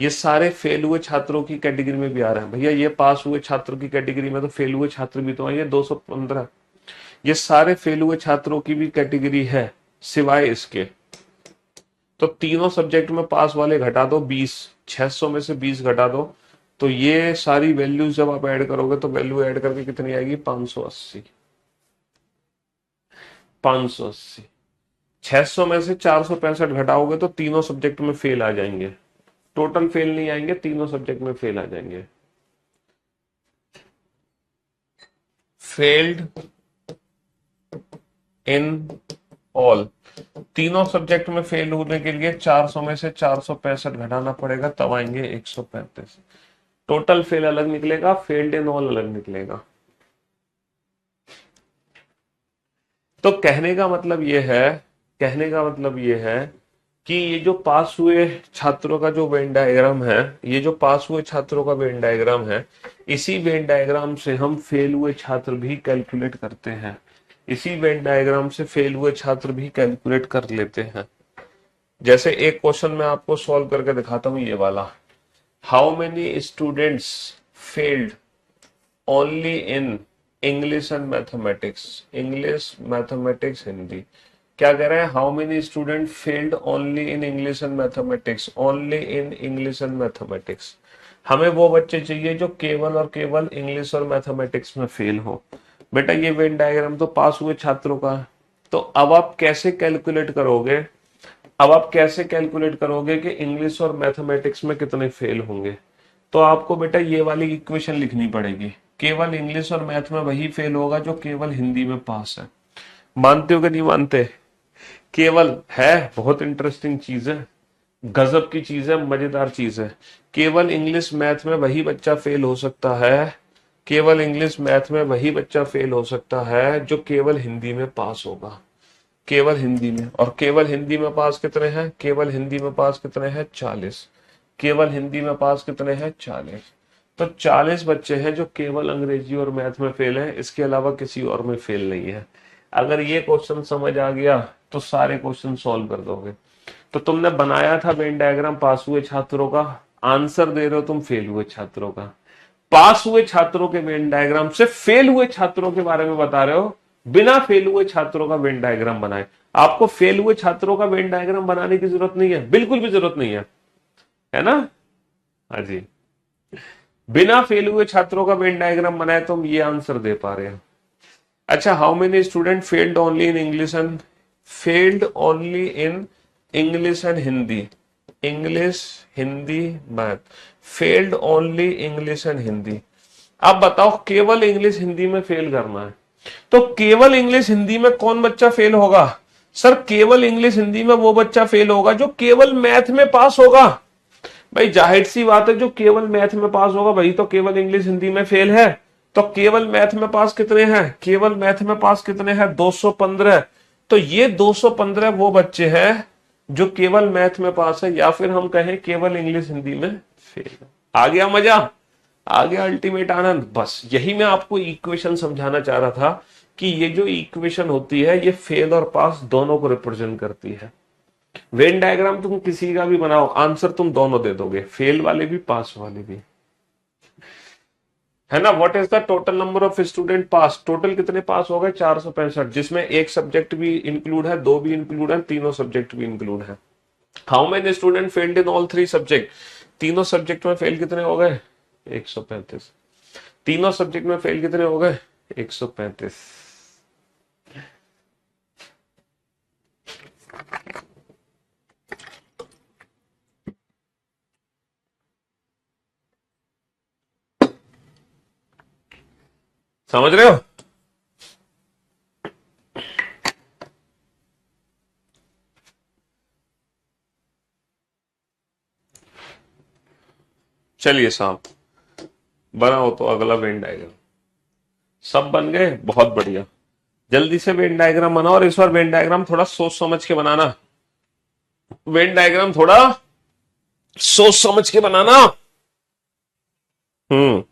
ये सारे फेल हुए छात्रों की कैटेगरी में भी आ रहे हैं। भैया ये पास हुए छात्रों की कैटेगरी में तो फेल हुए छात्र भी तो है, ये 215, ये सारे फेल हुए छात्रों की भी कैटेगरी है सिवाय इसके। तो तीनों सब्जेक्ट में पास वाले घटा दो 20, 600 में से 20 घटा दो, तो ये सारी वैल्यूज जब आप ऐड करोगे तो वैल्यू ऐड करके कितनी आएगी? 580। 580, 600 में से 465 घटाओगे तो तीनों सब्जेक्ट में फेल आ जाएंगे, टोटल फेल नहीं आएंगे, तीनों सब्जेक्ट में फेल आ जाएंगे। फेल्ड इन ऑल, तीनों सब्जेक्ट में फेल होने के लिए 400 में से 465 घटाना पड़ेगा, तब आएंगे 135। टोटल फेल अलग निकलेगा, फेल्ड इन ऑल अलग निकलेगा। तो कहने का मतलब यह है कि ये जो पास हुए छात्रों का जो वेन डायग्राम है, ये जो पास हुए छात्रों का वेन डायग्राम है, इसी वेन डायग्राम से हम फेल हुए छात्र भी कैलकुलेट करते हैं, इसी वेन डायग्राम से फेल हुए छात्र भी कैलकुलेट कर लेते हैं। जैसे एक क्वेश्चन मैं आपको सॉल्व करके दिखाता हूं, ये वाला। How many students failed only in English and mathematics, English mathematics Hindi. क्या कह रहे हैं? How many student failed only in English and mathematics, only in English and mathematics. हमें वो बच्चे चाहिए जो केवल और केवल इंग्लिश और मैथमेटिक्स में फेल हो। बेटा ये वेन डायग्राम तो पास हुए छात्रों का है, तो अब आप कैसे कैलकुलेट करोगे? अब आप कैसे कैलकुलेट करोगे कि इंग्लिश और मैथमेटिक्स में कितने फेल होंगे? तो आपको बेटा ये वाली इक्वेशन लिखनी पड़ेगी, केवल इंग्लिश और मैथ में वही फेल होगा जो केवल हिंदी में पास है। मानते हो कि नहीं मानते? केवल है, बहुत इंटरेस्टिंग चीज है, गजब की चीज है, मजेदार चीज है। केवल इंग्लिश मैथ में वही बच्चा फेल हो सकता है, केवल इंग्लिश मैथ में वही बच्चा फेल हो सकता है जो केवल हिंदी में पास होगा, केवल हिंदी में। और केवल हिंदी में पास कितने हैं? केवल हिंदी में पास कितने हैं? 40। केवल हिंदी में पास कितने हैं? 40। तो 40 बच्चे हैं जो केवल अंग्रेजी और मैथ में फेल हैं, इसके अलावा किसी और में फेल नहीं है। अगर ये क्वेश्चन समझ आ गया तो सारे क्वेश्चन सॉल्व कर दोगे। तो तुमने बनाया था वेन डायग्राम पास हुए छात्रों का, आंसर दे रहे हो तुम फेल हुए छात्रों का। पास हुए छात्रों के वेन डायग्राम से फेल हुए छात्रों के बारे में बता रहे हो, बिना फेल हुए छात्रों का वेन डायग्राम बनाए। आपको फेल हुए छात्रों का वेन डायग्राम बनाने की जरूरत नहीं है, बिल्कुल भी जरूरत नहीं है ना? हाँ जी, बिना फेल हुए छात्रों का वेन डायग्राम बनाए तो हम ये आंसर दे पा रहे हैं। अच्छा, how many student failed only in English and, failed only in English and Hindi, English Hindi math, failed only English and Hindi. अब बताओ केवल इंग्लिश हिंदी में फेल करना है, तो केवल इंग्लिश हिंदी में कौन बच्चा फेल होगा? सर केवल इंग्लिश हिंदी में वो बच्चा फेल होगा जो केवल मैथ में पास होगा। भाई जाहिर सी बात है, जो केवल मैथ में पास होगा वही तो केवल इंग्लिश हिंदी में फेल है। तो केवल मैथ में पास कितने हैं? केवल मैथ में पास कितने हैं? 215। तो ये 215 वो बच्चे हैं जो केवल मैथ में पास है, या फिर हम कहें केवल इंग्लिश हिंदी में फेल है। आ गया मजा? आ गया अल्टीमेट आनंद? बस यही मैं आपको इक्वेशन समझाना चाह रहा था कि ये जो इक्वेशन होती है ये फेल और पास दोनों को रिप्रेजेंट करती है। वेन डायग्राम तुम किसी का भी बनाओ, आंसर तुम दोनों दे दोगे, फेल वाले भी पास वाले भी। है ना। What is the total number of student pass, total कितने पास हो गए 465, जिसमें एक सब्जेक्ट भी इंक्लूड है, दो भी इंक्लूड है, तीनों सब्जेक्ट भी इंक्लूड है। How many student failed in all three subject, तीनों सब्जेक्ट में फेल कितने हो गए 135, तीनों सब्जेक्ट में फेल कितने हो गए 135। समझ रहे हो। चलिए साहब, बनाओ तो अगला वेन डायग्राम। सब बन गए, बहुत बढ़िया। जल्दी से वेन डायग्राम बनाओ, और इस बार वेन डायग्राम थोड़ा सोच समझ के बनाना। वेन डायग्राम थोड़ा सोच समझ के बनाना। हम्म।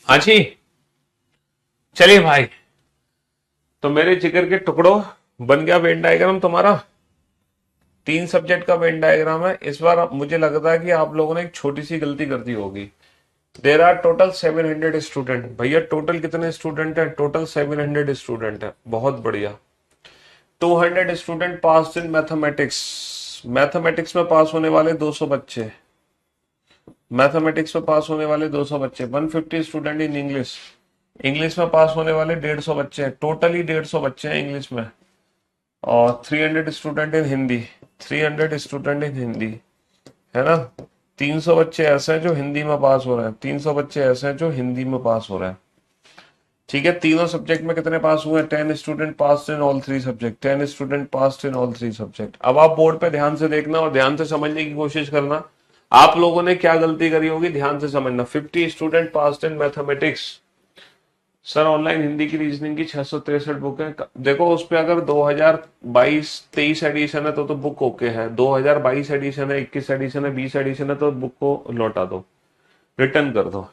हाँ जी। चलिए भाई, तो मेरे जिगर के टुकड़ों, बन गया वेन डायग्राम तुम्हारा। तीन सब्जेक्ट का वेन डायग्राम है। इस बार मुझे लगता है कि आप लोगों ने एक छोटी सी गलती कर दी होगी। There are total 700 student. भैया टोटल कितने स्टूडेंट है, टोटल 700 स्टूडेंट है, बहुत बढ़िया। 200 student pass in mathematics, mathematics में पास होने वाले 200 बच्चे, मैथमेटिक्स में पास होने वाले 200 बच्चे। 150 स्टूडेंट इन इंग्लिश, इंग्लिश में पास होने वाले 150 बच्चे हैं, टोटली 150 बच्चे हैं इंग्लिश में। और 300 student in Hindi, 300 student in Hindi, है ना। 300 बच्चे ऐसे हैं जो हिंदी में पास हो रहे हैं, 300 बच्चे ऐसे हैं जो हिंदी में पास हो रहे हैं। ठीक है, तीनों सब्जेक्ट में कितने पास हुए? 10 student pass in all three subject, 10 student pass in all three subject. अब आप बोर्ड पे ध्यान से देखना और ध्यान से समझने की कोशिश करना, आप लोगों ने क्या गलती करी होगी, ध्यान से समझना। 50 student pass in mathematics. Sir online Hindi की रीजनिंग की 663 बुक है। देखो उस पे अगर 2022-23 एडिशन है तो बुक ओके है, 2022 एडिशन है, 21 एडिशन है, 20 एडिशन है तो बुक को लौटा दो, रिटर्न कर दो।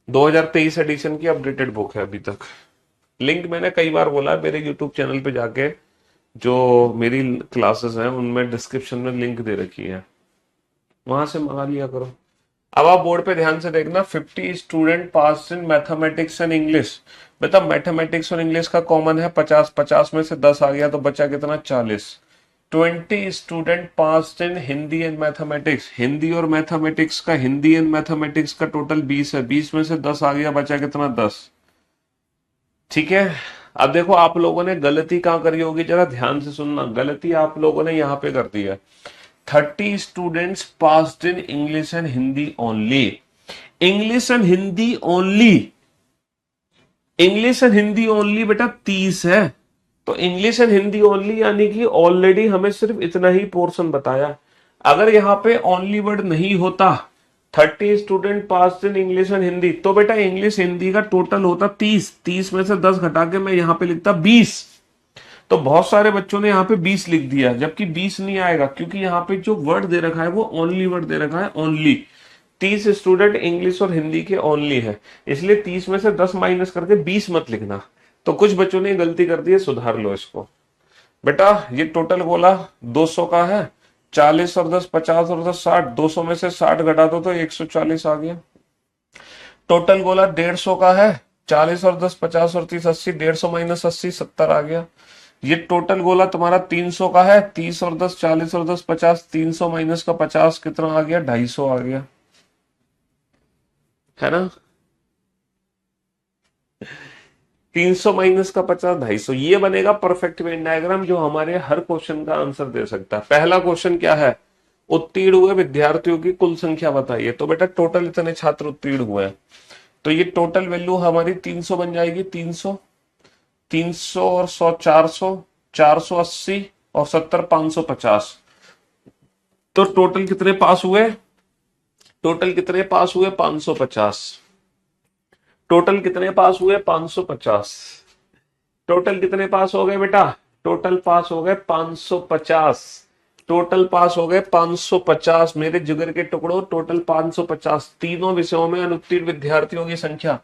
2023 एडिशन की अपडेटेड बुक है अभी तक। लिंक मैंने कई बार बोला है, मेरे यूट्यूब चैनल पे जाके जो मेरी क्लासेस हैं उनमें डिस्क्रिप्शन में लिंक दे रखी है, वहां से मंगा लिया करो। अब आप बोर्ड पे ध्यान से देखना, 50 student pass in mathematics and English. बेटा मैथमेटिक्स और इंग्लिश का कॉमन है 50, 50 में से 10 आ गया तो बचा कितना, 40। 20 student pass in Hindi and mathematics, Hindi और मैथमेटिक्स का, हिंदी एंड मैथमेटिक्स का टोटल 20 है, 20 में से 10 आ गया, बचा कितना, 10। ठीक है। अब देखो आप लोगों ने गलती कहां करी होगी, जरा ध्यान से सुनना, गलती आप लोगों ने यहां पे कर दी है। 30 students passed in English and Hindi only, English and Hindi only, English and Hindi only बेटा 30 है। तो इंग्लिश एंड हिंदी ओनली यानी कि ऑलरेडी हमें सिर्फ इतना ही पोर्शन बताया। अगर यहाँ पे ओनली वर्ड नहीं होता 30 student pass in English and Hindi, तो बेटा इंग्लिश हिंदी का टोटल होता 30, 30 में से 10 घटा के मैं यहाँ पे लिखता 20। तो बहुत सारे बच्चों ने यहाँ पे 20 लिख दिया, जबकि 20 नहीं आएगा, क्योंकि यहाँ पे जो वर्ड दे रखा है वो ओनली वर्ड दे रखा है, ओनली। 30 स्टूडेंट इंग्लिश और हिंदी के ओनली है, इसलिए 30 में से 10 माइनस करके 20 मत लिखना। तो कुछ बच्चों ने गलती कर दी है, सुधार लो इसको। बेटा ये टोटल गोला 200 का है, 40 और 10 50 और 10 60, 200 में से 60 घटा दो तो 140 आ गया। टोटल गोला 150 का है, 40 और 10 50 और 30 80, 150 माइनस 80 70 आ गया। ये टोटल गोला तुम्हारा 300 का है, 30 और 10 40 और 10 50, 300 माइनस का 50 कितना आ गया, 250 आ गया, है ना। 300 माइनस का 50, 250, ये बनेगा परफेक्ट वेन डायग्राम जो हमारे हर क्वेश्चन का आंसर दे सकता है। पहला क्वेश्चन क्या है, उत्तीर्ण हुए विद्यार्थियों की कुल संख्या बताइए। तो बेटा टोटल इतने छात्र उत्तीर्ण हुए हैं, तो ये टोटल वैल्यू हमारी 300 बन जाएगी, 300, 300 और 100 400, 480 और 70 550। तो टोटल कितने पास हुए, टोटल कितने पास हुए, 550। टोटल कितने पास हुए, 550। टोटल कितने पास हो गए बेटा, टोटल पास हो गए 550। टोटल पास हो गए 550 मेरे जिगर के टुकड़ों, टोटल 550। तीनों विषयों में अनुत्तीर्ण विद्यार्थियों की संख्या,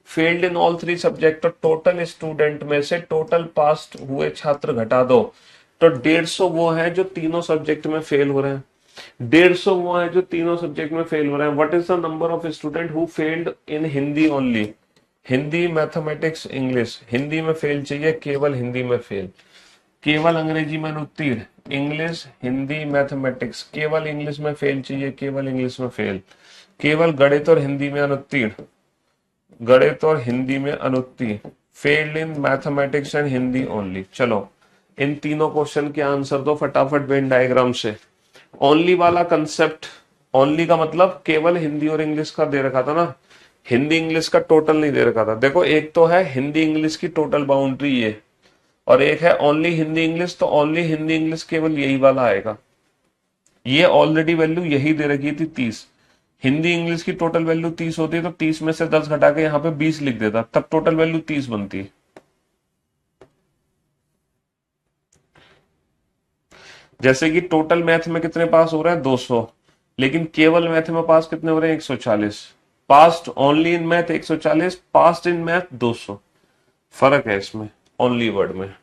फेल्ड इन ऑल 3 सब्जेक्ट, तो टोटल स्टूडेंट में से टोटल पास हुए छात्र घटा दो, तो 150 वो है जो तीनों सब्जेक्ट में फेल हो रहे हैं, 150 वो है जो तीनों सब्जेक्ट में फेल हो रहे हैं। What is the number of student who failed in Hindi only, Hindi mathematics English, Hindi में फेल चाहिए, केवल हिंदी में फेल, केवल अंग्रेजी में अनुत्तीर्ण, इंग्लिश हिंदी मैथमेटिक्स, केवल इंग्लिश में फेल चाहिए, केवल इंग्लिश में फेल, केवल गणित और हिंदी में अनुत्तीर्ण, गणित और हिंदी में अनुत्तीर्ण, failed in mathematics and Hindi only. चलो इन तीनों क्वेश्चन के आंसर दो फटाफट वेन डायग्राम से। ओनली वाला कंसेप्ट, ओनली का मतलब केवल हिंदी और इंग्लिश का दे रखा था ना, हिंदी इंग्लिश का टोटल नहीं दे रखा था। देखो एक तो है हिंदी इंग्लिश की टोटल बाउंड्री ये, और एक है ओनली हिंदी इंग्लिश, तो ओनली हिंदी इंग्लिश केवल यही वाला आएगा। ये ऑलरेडी वैल्यू यही दे रखी थी 30, हिंदी इंग्लिश की टोटल वैल्यू 30 होती है, तो 30 में से 10 घटा के यहाँ पे 20 लिख देता, तब टोटल वैल्यू 30 बनती। जैसे कि टोटल मैथ में कितने पास हो रहे हैं, 200, लेकिन केवल मैथ में पास कितने हो रहे हैं, 140। Past only in math 140, past in math 200। फर्क है इसमें ओनली वर्ड में,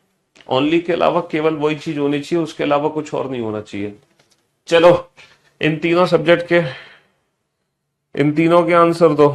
ओनली के अलावा केवल वही चीज होनी चाहिए, उसके अलावा कुछ और नहीं होना चाहिए। चलो इन तीनों सब्जेक्ट के, इन तीनों के आंसर दो।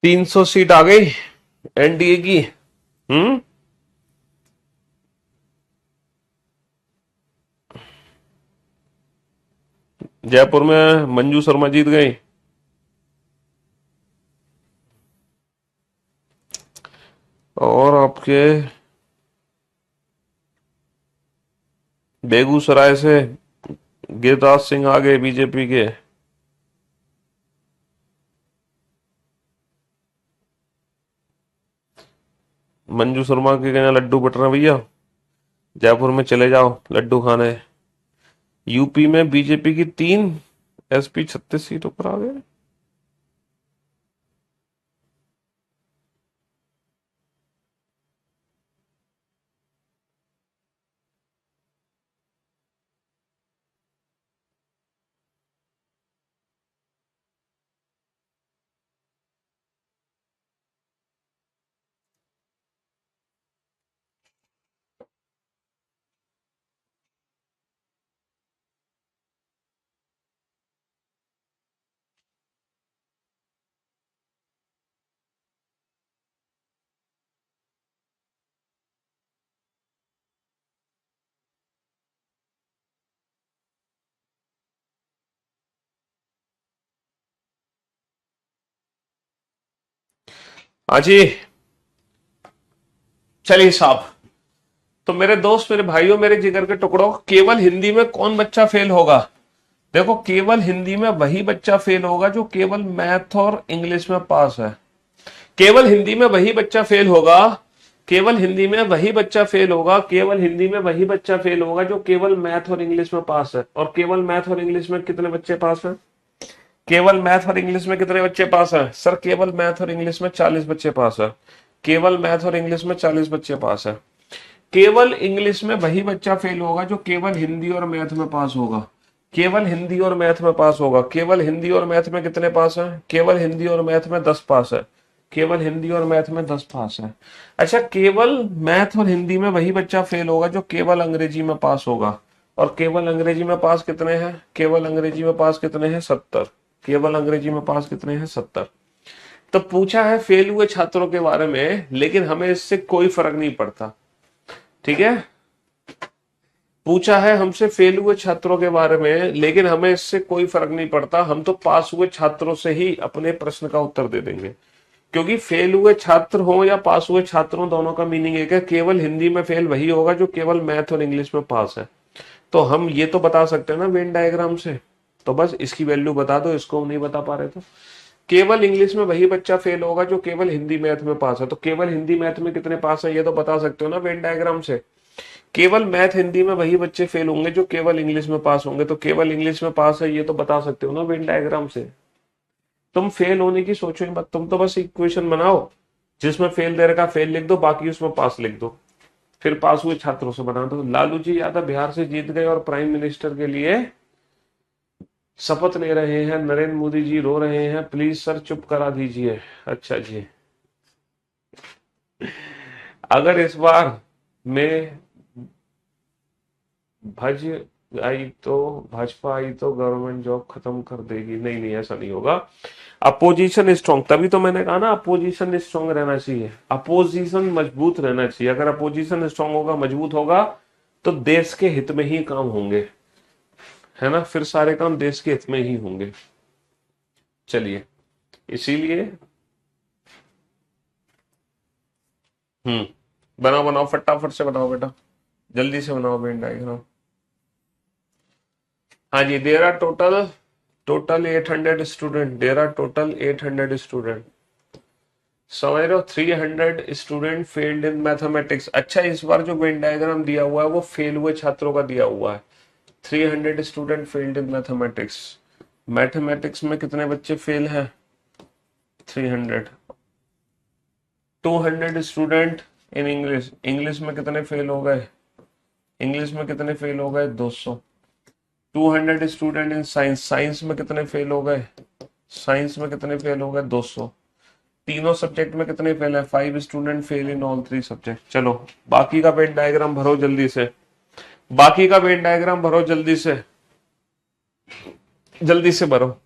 300 सीट आ गई एनडीए की। हम्म, जयपुर में मंजू शर्मा जीत गई। और आपके बेगूसराय से गिरिराज सिंह आ गए बीजेपी के। मंजू शर्मा के कहना लड्डू बट रहे हैं भैया, जयपुर में चले जाओ लड्डू खाने। यूपी में बीजेपी की 3 एसपी 36 सीटों पर आ गए। हाँ जी, चलिए साहब। तो मेरे दोस्त, मेरे भाइयों, मेरे जिगर के टुकड़ों, केवल हिंदी में कौन बच्चा फेल होगा? देखो, केवल हिंदी में वही बच्चा फेल होगा जो केवल मैथ और इंग्लिश में पास है। केवल हिंदी में वही बच्चा फेल होगा, केवल हिंदी में वही बच्चा फेल होगा, केवल हिंदी में वही बच्चा फेल होगा जो केवल मैथ और इंग्लिश में पास है। और केवल मैथ और इंग्लिश में कितने बच्चे पास हैं? केवल मैथ और इंग्लिश में कितने बच्चे पास हैं सर? केवल मैथ और इंग्लिश में 40 बच्चे पास है। केवल मैथ और इंग्लिश में 40 बच्चे पास है। केवल इंग्लिश में वही बच्चा फेल होगा जो केवल हिंदी और मैथ में पास होगा। केवल हिंदी और मैथ में पास होगा। केवल हिंदी और मैथ में कितने पास है? केवल हिंदी और मैथ में 10 पास है। केवल हिंदी और मैथ में 10 पास है। अच्छा, केवल मैथ और हिंदी में वही बच्चा फेल होगा जो केवल अंग्रेजी में पास होगा। और केवल अंग्रेजी में पास कितने हैं? केवल अंग्रेजी में पास कितने हैं? 70। केवल अंग्रेजी में पास कितने हैं? 70। तो पूछा है फेल हुए छात्रों के बारे में, लेकिन हमें इससे कोई फर्क नहीं पड़ता। ठीक है, पूछा है हमसे फेल हुए छात्रों के बारे में, लेकिन हमें इससे कोई फर्क नहीं पड़ता। हम तो पास हुए छात्रों से ही अपने प्रश्न का उत्तर दे देंगे, क्योंकि फेल हुए छात्र हो या पास हुए छात्र हो, दोनों का मीनिंग एक है। केवल हिंदी में फेल वही होगा जो केवल मैथ और इंग्लिश में पास है। तो हम ये तो बता सकते हैं ना वेन डायग्राम से। तो बस इसकी वैल्यू बता दो, इसको हम नहीं बता पा रहे। तो केवल इंग्लिश में वही बच्चा फेल होगा जो केवल हिंदी मैथ में पास है। तो केवल हिंदी मैथ में कितने पास है ये तो बता सकते हो ना वेन डायग्राम से। केवल मैथ हिंदी में वही बच्चे फेल होंगे जो केवल इंग्लिश में पास होंगे। तो केवल इंग्लिश में पास है ये तो बता सकते हो ना वेन डायग्राम से। तुम फेल होने की सोचो ही मत, तुम तो बस इक्वेशन बनाओ जिसमें फेल दे रखा फेल लिख दो, बाकी उसमें पास लिख दो, फिर पास हुए छात्रों से बना दो। लालू जी यादव बिहार से जीत गए और प्राइम मिनिस्टर के लिए शपथ ले रहे हैं। नरेंद्र मोदी जी रो रहे हैं, प्लीज सर चुप करा दीजिए। अच्छा जी, अगर इस बार में भज आई तो भाजपा आई तो गवर्नमेंट जॉब खत्म कर देगी। नहीं नहीं, ऐसा नहीं होगा। अपोजिशन स्ट्रांग, तभी तो मैंने कहा ना अपोजिशन स्ट्रांग रहना चाहिए। अपोजिशन मजबूत रहना चाहिए। अगर अपोजिशन स्ट्रांग होगा, मजबूत होगा, तो देश के हित में ही काम होंगे, है ना। फिर सारे काम देश के हित में ही होंगे। चलिए, इसीलिए बनाओ बनाओ, फटाफट से बनाओ बेटा, जल्दी से बनाओ वेन डायग्राम। हाँ जी, there are total total 800 student. There are total 800 student. समझ रहे हो, 300 स्टूडेंट फेल्ड इन मैथमेटिक्स। अच्छा, इस बार जो वेन डायग्राम दिया हुआ है वो फेल हुए छात्रों का दिया हुआ है। 300 student failed in mathematics. Mathematics में कितने बच्चे फेल हैं? 300। 200 स्टूडेंट इन इंग्लिश। इंग्लिश में कितने फेल हो गए? इंग्लिश में कितने फेल हो गए? 200। 200 स्टूडेंट इन साइंस। साइंस में कितने फेल हो गए? साइंस में कितने फेल हो गए? 200। तीनों सब्जेक्ट में कितने फेल है? 5 student fail in all 3 subject. चलो, बाकी का वेन डायग्राम भरो जल्दी से। बाकी का वेन डायग्राम भरो जल्दी से, जल्दी से भरो।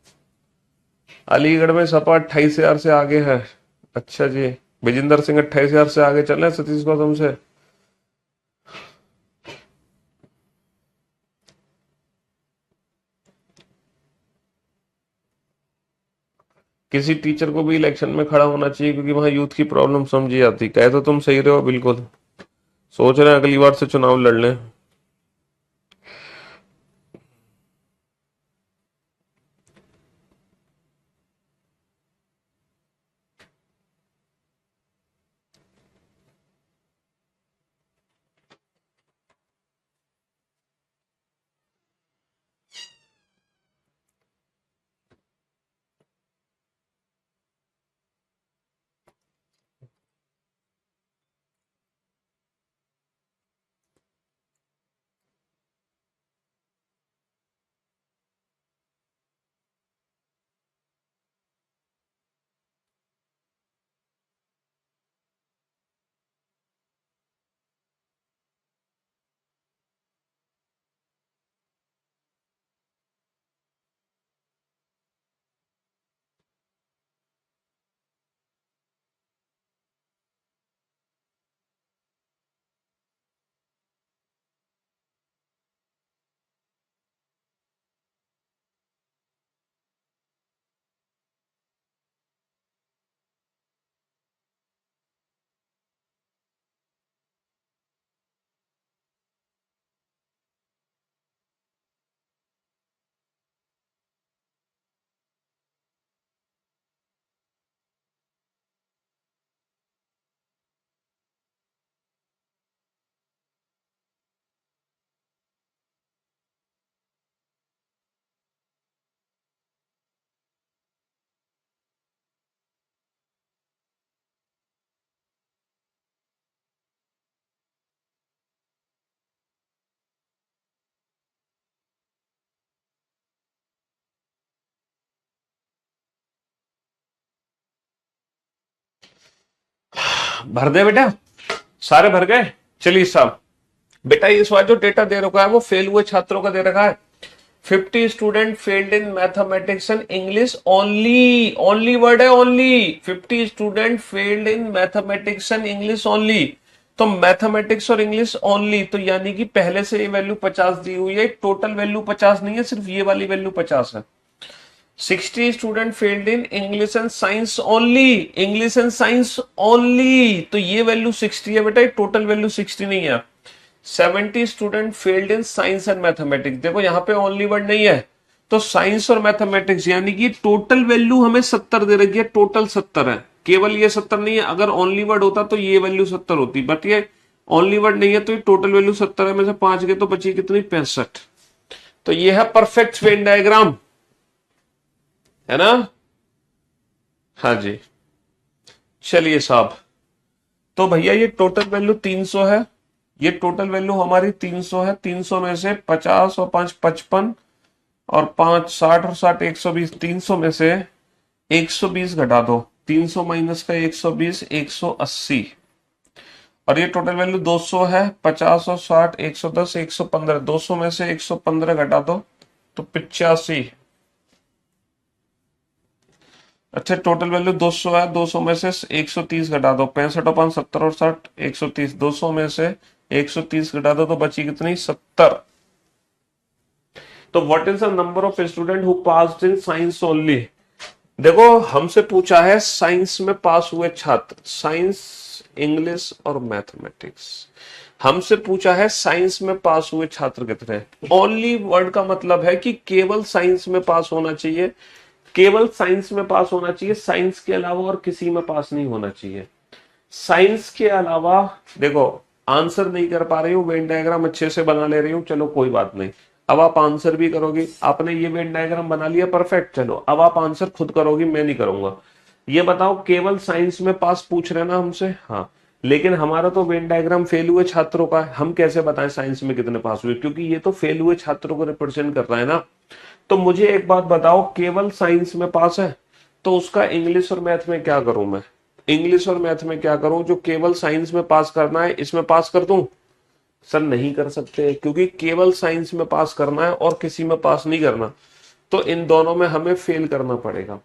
अलीगढ़ में सपा 28,000 से आगे है। अच्छा जी, विजेंद्र सिंह 28,000 से आगे चल रहे हैं सतीश गौतम से। किसी टीचर को भी इलेक्शन में खड़ा होना चाहिए, क्योंकि वहां यूथ की प्रॉब्लम समझी जाती। कहे तो तुम सही रहे हो, बिल्कुल सोच रहे हैं अगली बार से चुनाव लड़ लें। भर दे बेटा, सारे भर गए। चलिए साहब, बेटा इस बार जो डेटा दे रखा है वो फेल हुए छात्रों का दे रखा है। 50 student failed in mathematics and English only, only word है only. 50 student failed in mathematics and English only. तो मैथमेटिक्स और इंग्लिश ओनली, तो यानी कि पहले से ये वैल्यू 50 दी हुई है, टोटल वैल्यू 50 नहीं है, सिर्फ ये वाली वैल्यू 50 है। 60 student failed in English and science only, English and science only, तो ये वैल्यू 60 है बेटा, टोटल वैल्यू 60 नहीं है। 70 student failed in science and mathematics, देखो यहां पे ओनली वर्ड नहीं है, तो साइंस और मैथमेटिक्स, यानी कि टोटल वैल्यू हमें 70 दे रखी है, टोटल 70 है, केवल ये 70 नहीं है। अगर ओनली वर्ड होता तो ये वैल्यू 70 होती, बट ये ओनली वर्ड नहीं है, तो ये टोटल वैल्यू 70 है, में से 5 गए तो बची कितनी, 65। तो ये है परफेक्ट वेन डायग्राम, है ना। हाँ जी, चलिए साहब, तो भैया ये टोटल वैल्यू 300 है, ये टोटल वैल्यू हमारी 300 है। 300 में से 50 और 5 55 और 5 60 और 60 120, 300 में से 120 घटा दो, 300 माइनस का 120 180, और ये टोटल वैल्यू 200 है। 50 और 60 110 115, 200 में से 115 घटा दो तो 85। अच्छा, टोटल वैल्यू 200 है, 200 में से 130 घटा दो, 65 और 5 70 और 60 130, 200 में से 130 घटा दो तो बची कितनी, 70। तो what is the number of student who passed in science only. देखो हमसे पूछा है साइंस में पास हुए छात्र, साइंस इंग्लिश और मैथमेटिक्स, हमसे पूछा है साइंस में पास हुए छात्र कितने। ओनली वर्ड का मतलब है कि केवल साइंस में पास होना चाहिए, केवल साइंस में पास होना चाहिए, साइंस के अलावा और किसी में पास नहीं होना चाहिए। साइंस के अलावा, देखो आंसर नहीं कर पा रही हूँ, वेन डायग्राम अच्छे से बना ले रही हूँ, चलो कोई बात नहीं। अब आप आंसर भी करोगे, आपने ये वेन डायग्राम बना लिया, परफेक्ट, चलो अब आप आंसर खुद करोगी, मैं नहीं करूंगा। ये बताओ केवल साइंस में पास पूछ रहे ना हमसे, हाँ, लेकिन हमारा तो वेन डायग्राम फेल हुए छात्रों का है, हम कैसे बताएं साइंस में कितने पास हुए, क्योंकि ये तो फेल हुए छात्रों को रिप्रेजेंट कर रहा है ना। तो मुझे एक बात बताओ, केवल साइंस में पास है, तो उसका इंग्लिश और मैथ में क्या करूं मैं, इंग्लिश और मैथ में क्या करूं, जो केवल साइंस में पास करना है इसमें पास कर दूं। सर नहीं कर सकते, क्योंकि केवल साइंस में पास करना है और किसी में पास नहीं करना, तो इन दोनों में हमें फेल करना पड़ेगा।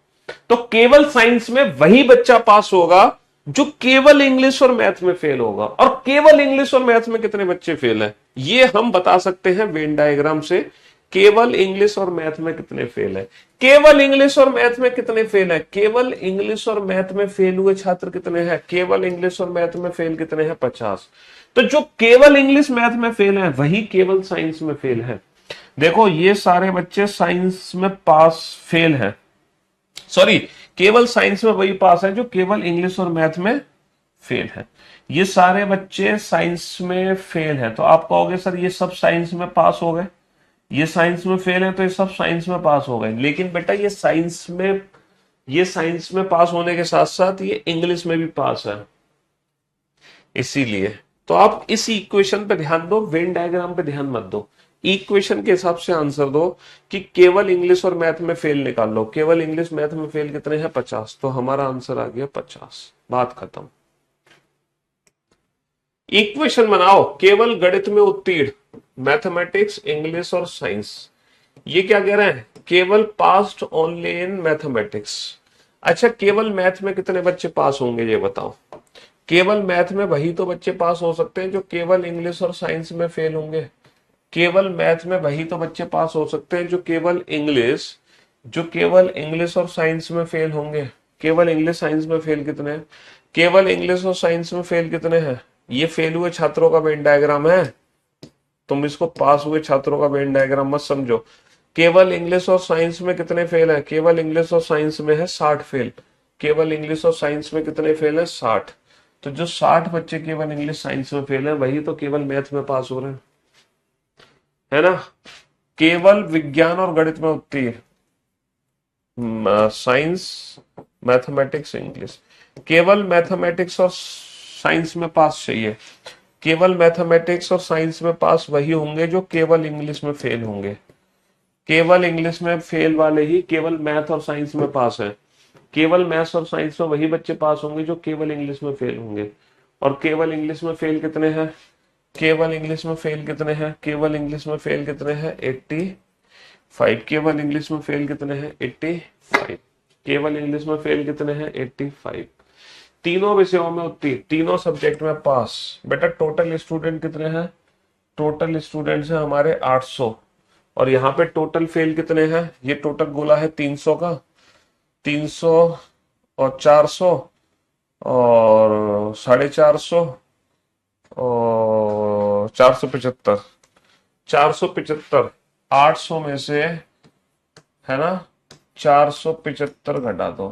तो केवल साइंस में वही बच्चा पास होगा जो केवल इंग्लिश और मैथ में फेल होगा, और केवल इंग्लिश और मैथ में कितने बच्चे फेल हैं ये हम बता सकते हैं वेन डायग्राम से। केवल इंग्लिश और मैथ में कितने फेल है? केवल इंग्लिश और मैथ में कितने फेल है? केवल इंग्लिश और मैथ में फेल हुए छात्र कितने हैं? केवल इंग्लिश और मैथ में फेल कितने हैं? 50। तो जो केवल इंग्लिश मैथ में फेल है वही केवल साइंस में फेल है। देखो ये सारे बच्चे साइंस में पास फेल हैं, सॉरी केवल साइंस में वही पास है जो केवल इंग्लिश और मैथ में फेल है। ये सारे बच्चे साइंस में फेल हैं, तो आप कहोगे सर ये सब साइंस में पास हो गए, ये साइंस में फेल है तो ये सब साइंस में पास हो गए। लेकिन बेटा ये साइंस में पास होने के साथ साथ ये इंग्लिश में भी पास है। इसीलिए तो आप इस इक्वेशन पे ध्यान दो, वेन डायग्राम पे ध्यान मत दो। इक्वेशन के हिसाब से आंसर दो कि केवल इंग्लिश और मैथ में फेल निकाल लो। केवल इंग्लिश मैथ में फेल कितने हैं? 50। तो हमारा आंसर आ गया 50। बात खत्म। इक्वेशन बनाओ केवल गणित में उत्तीर्ण, मैथमेटिक्स, इंग्लिश और साइंस। ये क्या कह रहे हैं? केवल पास्ड ओनली इन मैथमेटिक्स। अच्छा केवल मैथ में कितने बच्चे पास होंगे ये बताओ? केवल मैथ में वही तो बच्चे पास हो सकते हैं जो केवल इंग्लिश और साइंस में फेल होंगे। केवल मैथ में वही तो बच्चे पास हो सकते हैं जो केवल इंग्लिश और साइंस में फेल होंगे। केवल इंग्लिश साइंस में फेल कितने हैं? केवल इंग्लिश और साइंस में फेल कितने हैं? ये फेल हुए छात्रों का वेन डायग्राम है, तुम इसको पास हुए छात्रों का वेन डायग्राम मत समझो। केवल इंग्लिश और साइंस में कितने फेल है? केवल इंग्लिश और साइंस में है 60 फेल। केवल इंग्लिश और साइंस में कितने फेल है? 60। तो जो 60 बच्चे केवल इंग्लिश साइंस में फेल है वही तो केवल मैथ में पास हो रहे हैं, है ना? केवल विज्ञान और गणित में उत्तीर्ण, साइंस, मैथमेटिक्स, इंग्लिश। केवल मैथमेटिक्स और साइंस में पास चाहिए। केवल मैथमेटिक्स और साइंस में पास वही होंगे जो केवल इंग्लिश में फेल होंगे। केवल इंग्लिश में फेल वाले ही केवल मैथ और साइंस में पास है। केवल मैथ्स और साइंस में वही बच्चे पास होंगे जो केवल इंग्लिश में फेल होंगे। और केवल इंग्लिश में फेल कितने हैं? केवल इंग्लिश में फेल कितने हैं? केवल इंग्लिश में फेल कितने हैं? 85। केवल इंग्लिश में फेल कितने हैं? 85। केवल इंग्लिश में फेल कितने हैं? 85। तीनों विषयों में उत्तीर्ण, तीनों सब्जेक्ट में पास। बेटा टोटल स्टूडेंट कितने हैं? टोटल स्टूडेंट्स हैं हमारे 800। और यहाँ पे टोटल फेल कितने हैं? ये टोटल गोला है 300 का, 300 और 400 और 450 और 475। 475 800 में से, है ना, 475 घटा दो,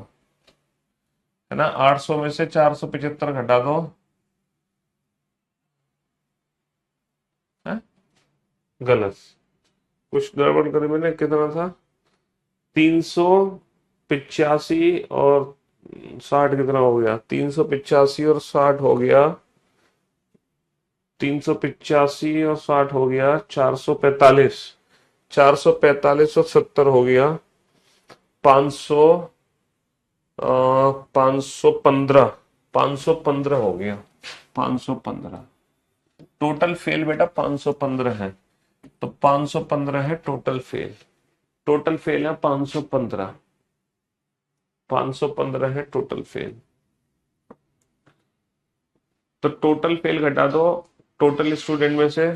है ना, 800 में से 475 घटा दो, है? गलत, कुछ गड़बड़ करी मैंने। कितना था? 385 और 60 कितना हो गया? 385 और 60 हो गया, 385 और 60 हो गया 445, 445 और 70 हो गया 500, 515, 515 हो गया, 515। टोटल फेल बेटा 515 है, तो 515 है टोटल फेल। टोटल फेल है 515, 515 है टोटल फेल। तो टोटल फेल घटा दो टोटल स्टूडेंट में से,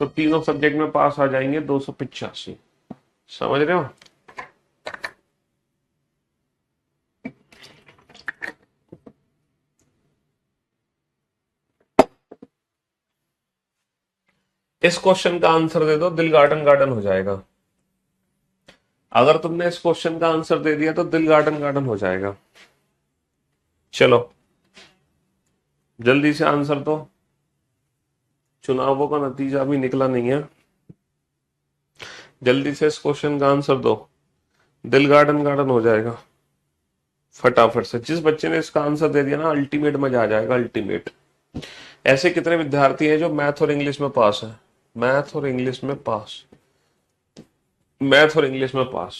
तो तीनों सब्जेक्ट में पास आ जाएंगे 285। समझ रहे हो? इस क्वेश्चन का आंसर दे दो, दिल गार्डन गार्डन हो जाएगा। अगर तुमने इस क्वेश्चन का आंसर दे दिया तो दिल गार्डन गार्डन हो जाएगा। चलो जल्दी से आंसर दो, चुनावों का नतीजा अभी निकला नहीं है। जल्दी से इस क्वेश्चन का आंसर दो, दिल गार्डन गार्डन हो जाएगा फटाफट से। जिस बच्चे ने इसका आंसर दे दिया ना, अल्टीमेट मजा आ जाएगा, अल्टीमेट। ऐसे कितने विद्यार्थी हैं जो मैथ और इंग्लिश में पास है? मैथ और इंग्लिश में पास, मैथ और इंग्लिश में पास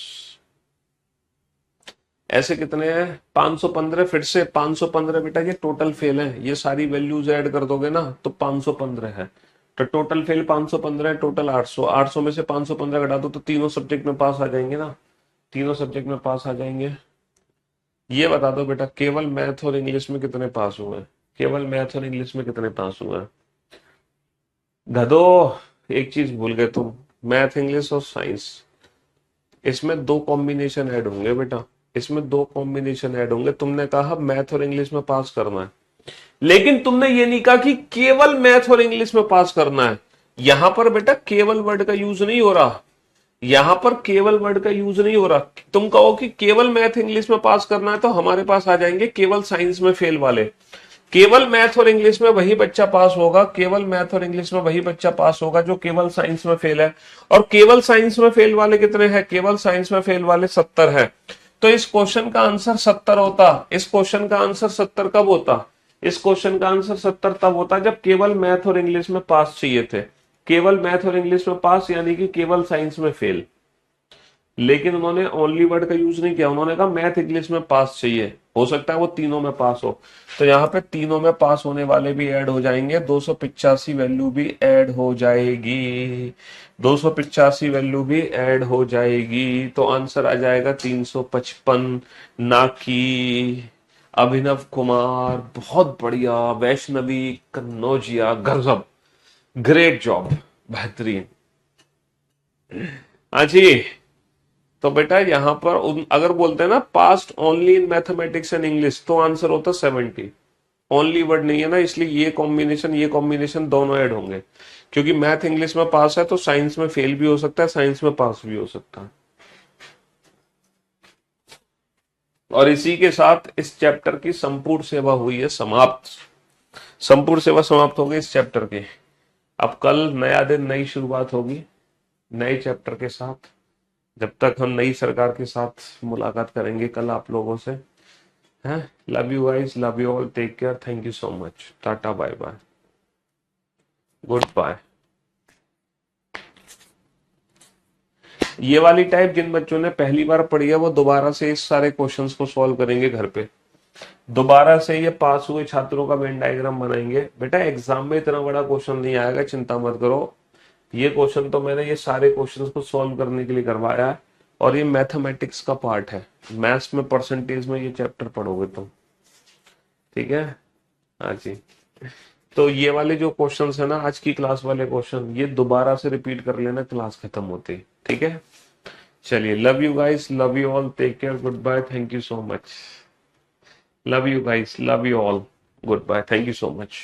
ऐसे कितने हैं? 515। फिर से 515 बेटा, ये टोटल फेल है, ये सारी वैल्यूज ऐड कर दोगे ना तो 515 है। तो टोटल फेल 515 है, टोटल 800। 800 में से 515 घटा दो तो तीनों सब्जेक्ट में पास आ जाएंगे ना, तीनों सब्जेक्ट में पास आ जाएंगे। ये बता दो बेटा केवल मैथ और इंग्लिश में कितने पास हुए हैं? केवल मैथ और इंग्लिश में कितने पास हुए हैं? गधो, एक चीज भूल गए तुम, मैथ इंग्लिश और साइंस, इसमें दो कॉम्बिनेशन ऐड होंगे बेटा, इसमें दो कॉम्बिनेशन ऐड होंगे। तुमने कहा मैथ और इंग्लिश में पास करना है, लेकिन तुमने ये नहीं कहा कि केवल मैथ और इंग्लिश में पास करना है। यहां पर बेटा केवल वर्ड का यूज नहीं हो रहा, यहां पर केवल वर्ड का यूज नहीं हो रहा। तुम कहो कि केवल मैथ इंग्लिश में पास करना है तो हमारे पास आ जाएंगे केवल साइंस में फेल वाले। केवल मैथ और इंग्लिश में वही बच्चा पास होगा, केवल मैथ और इंग्लिश में वही बच्चा पास होगा जो केवल साइंस में फेल है। और केवल साइंस में फेल वाले कितने हैं? केवल साइंस में फेल वाले 70 है। तो इस क्वेश्चन का आंसर 70 होता। इस क्वेश्चन का आंसर 70 कब होता? इस क्वेश्चन का आंसर 70 तब होता जब केवल मैथ और इंग्लिश में पास चाहिए थे। केवल मैथ और इंग्लिश में पास यानी कि केवल साइंस में फेल। लेकिन उन्होंने ओनली वर्ड का यूज नहीं किया, उन्होंने कहा मैथ इंग्लिश में पास चाहिए, हो सकता है वो तीनों में पास हो। तो यहाँ पे तीनों में पास होने वाले भी ऐड हो जाएंगे, 285 वैल्यू भी ऐड हो जाएगी, 285 वैल्यू भी ऐड हो जाएगी। तो आंसर आ जाएगा 355, ना कि अभिनव कुमार। बहुत बढ़िया, वैष्णवी कन्नौजिया, गजब, ग्रेट जॉब, बेहतरीन। हाँ जी। तो बेटा यहां पर अगर बोलते हैं ना past only in mathematics and English, तो आंसर होता 70। ओनली वर्ड नहीं है ना, इसलिए ये कॉम्बिनेशन दोनों ऐड होंगे। क्योंकि मैथ इंग्लिश में पास है तो साइंस में फेल भी हो सकता है, साइंस में पास भी हो सकता है। और इसी के साथ इस चैप्टर की संपूर्ण सेवा हुई है समाप्त। संपूर्ण सेवा समाप्त हो गई इस चैप्टर की। अब कल नया दिन, नई शुरुआत होगी नए चैप्टर के साथ। जब तक हम नई सरकार के साथ मुलाकात करेंगे कल आप लोगों से, हैं। Love you guys, love you all, take care, thank you so much, tata, bye bye, good bye. ये वाली टाइप जिन बच्चों ने पहली बार पढ़ी है वो दोबारा से इस सारे क्वेश्चंस को सॉल्व करेंगे घर पे, दोबारा से ये पास हुए छात्रों का वेन डायग्राम बनाएंगे। बेटा एग्जाम में इतना बड़ा क्वेश्चन नहीं आएगा, चिंता मत करो। ये क्वेश्चन तो मैंने ये सारे क्वेश्चंस को सॉल्व करने के लिए करवाया है, और ये मैथमेटिक्स का पार्ट है। मैथ्स में परसेंटेज में ये चैप्टर पढ़ोगे तुम, ठीक है। हाँ जी। तो ये वाले जो क्वेश्चंस है ना, आज की क्लास वाले क्वेश्चन, ये दोबारा से रिपीट कर लेना क्लास खत्म होते ही, ठीक है। चलिए, love you guys, love you all, take care, good bye, thank you so much. Love you guys, love you all, good bye, thank you so much.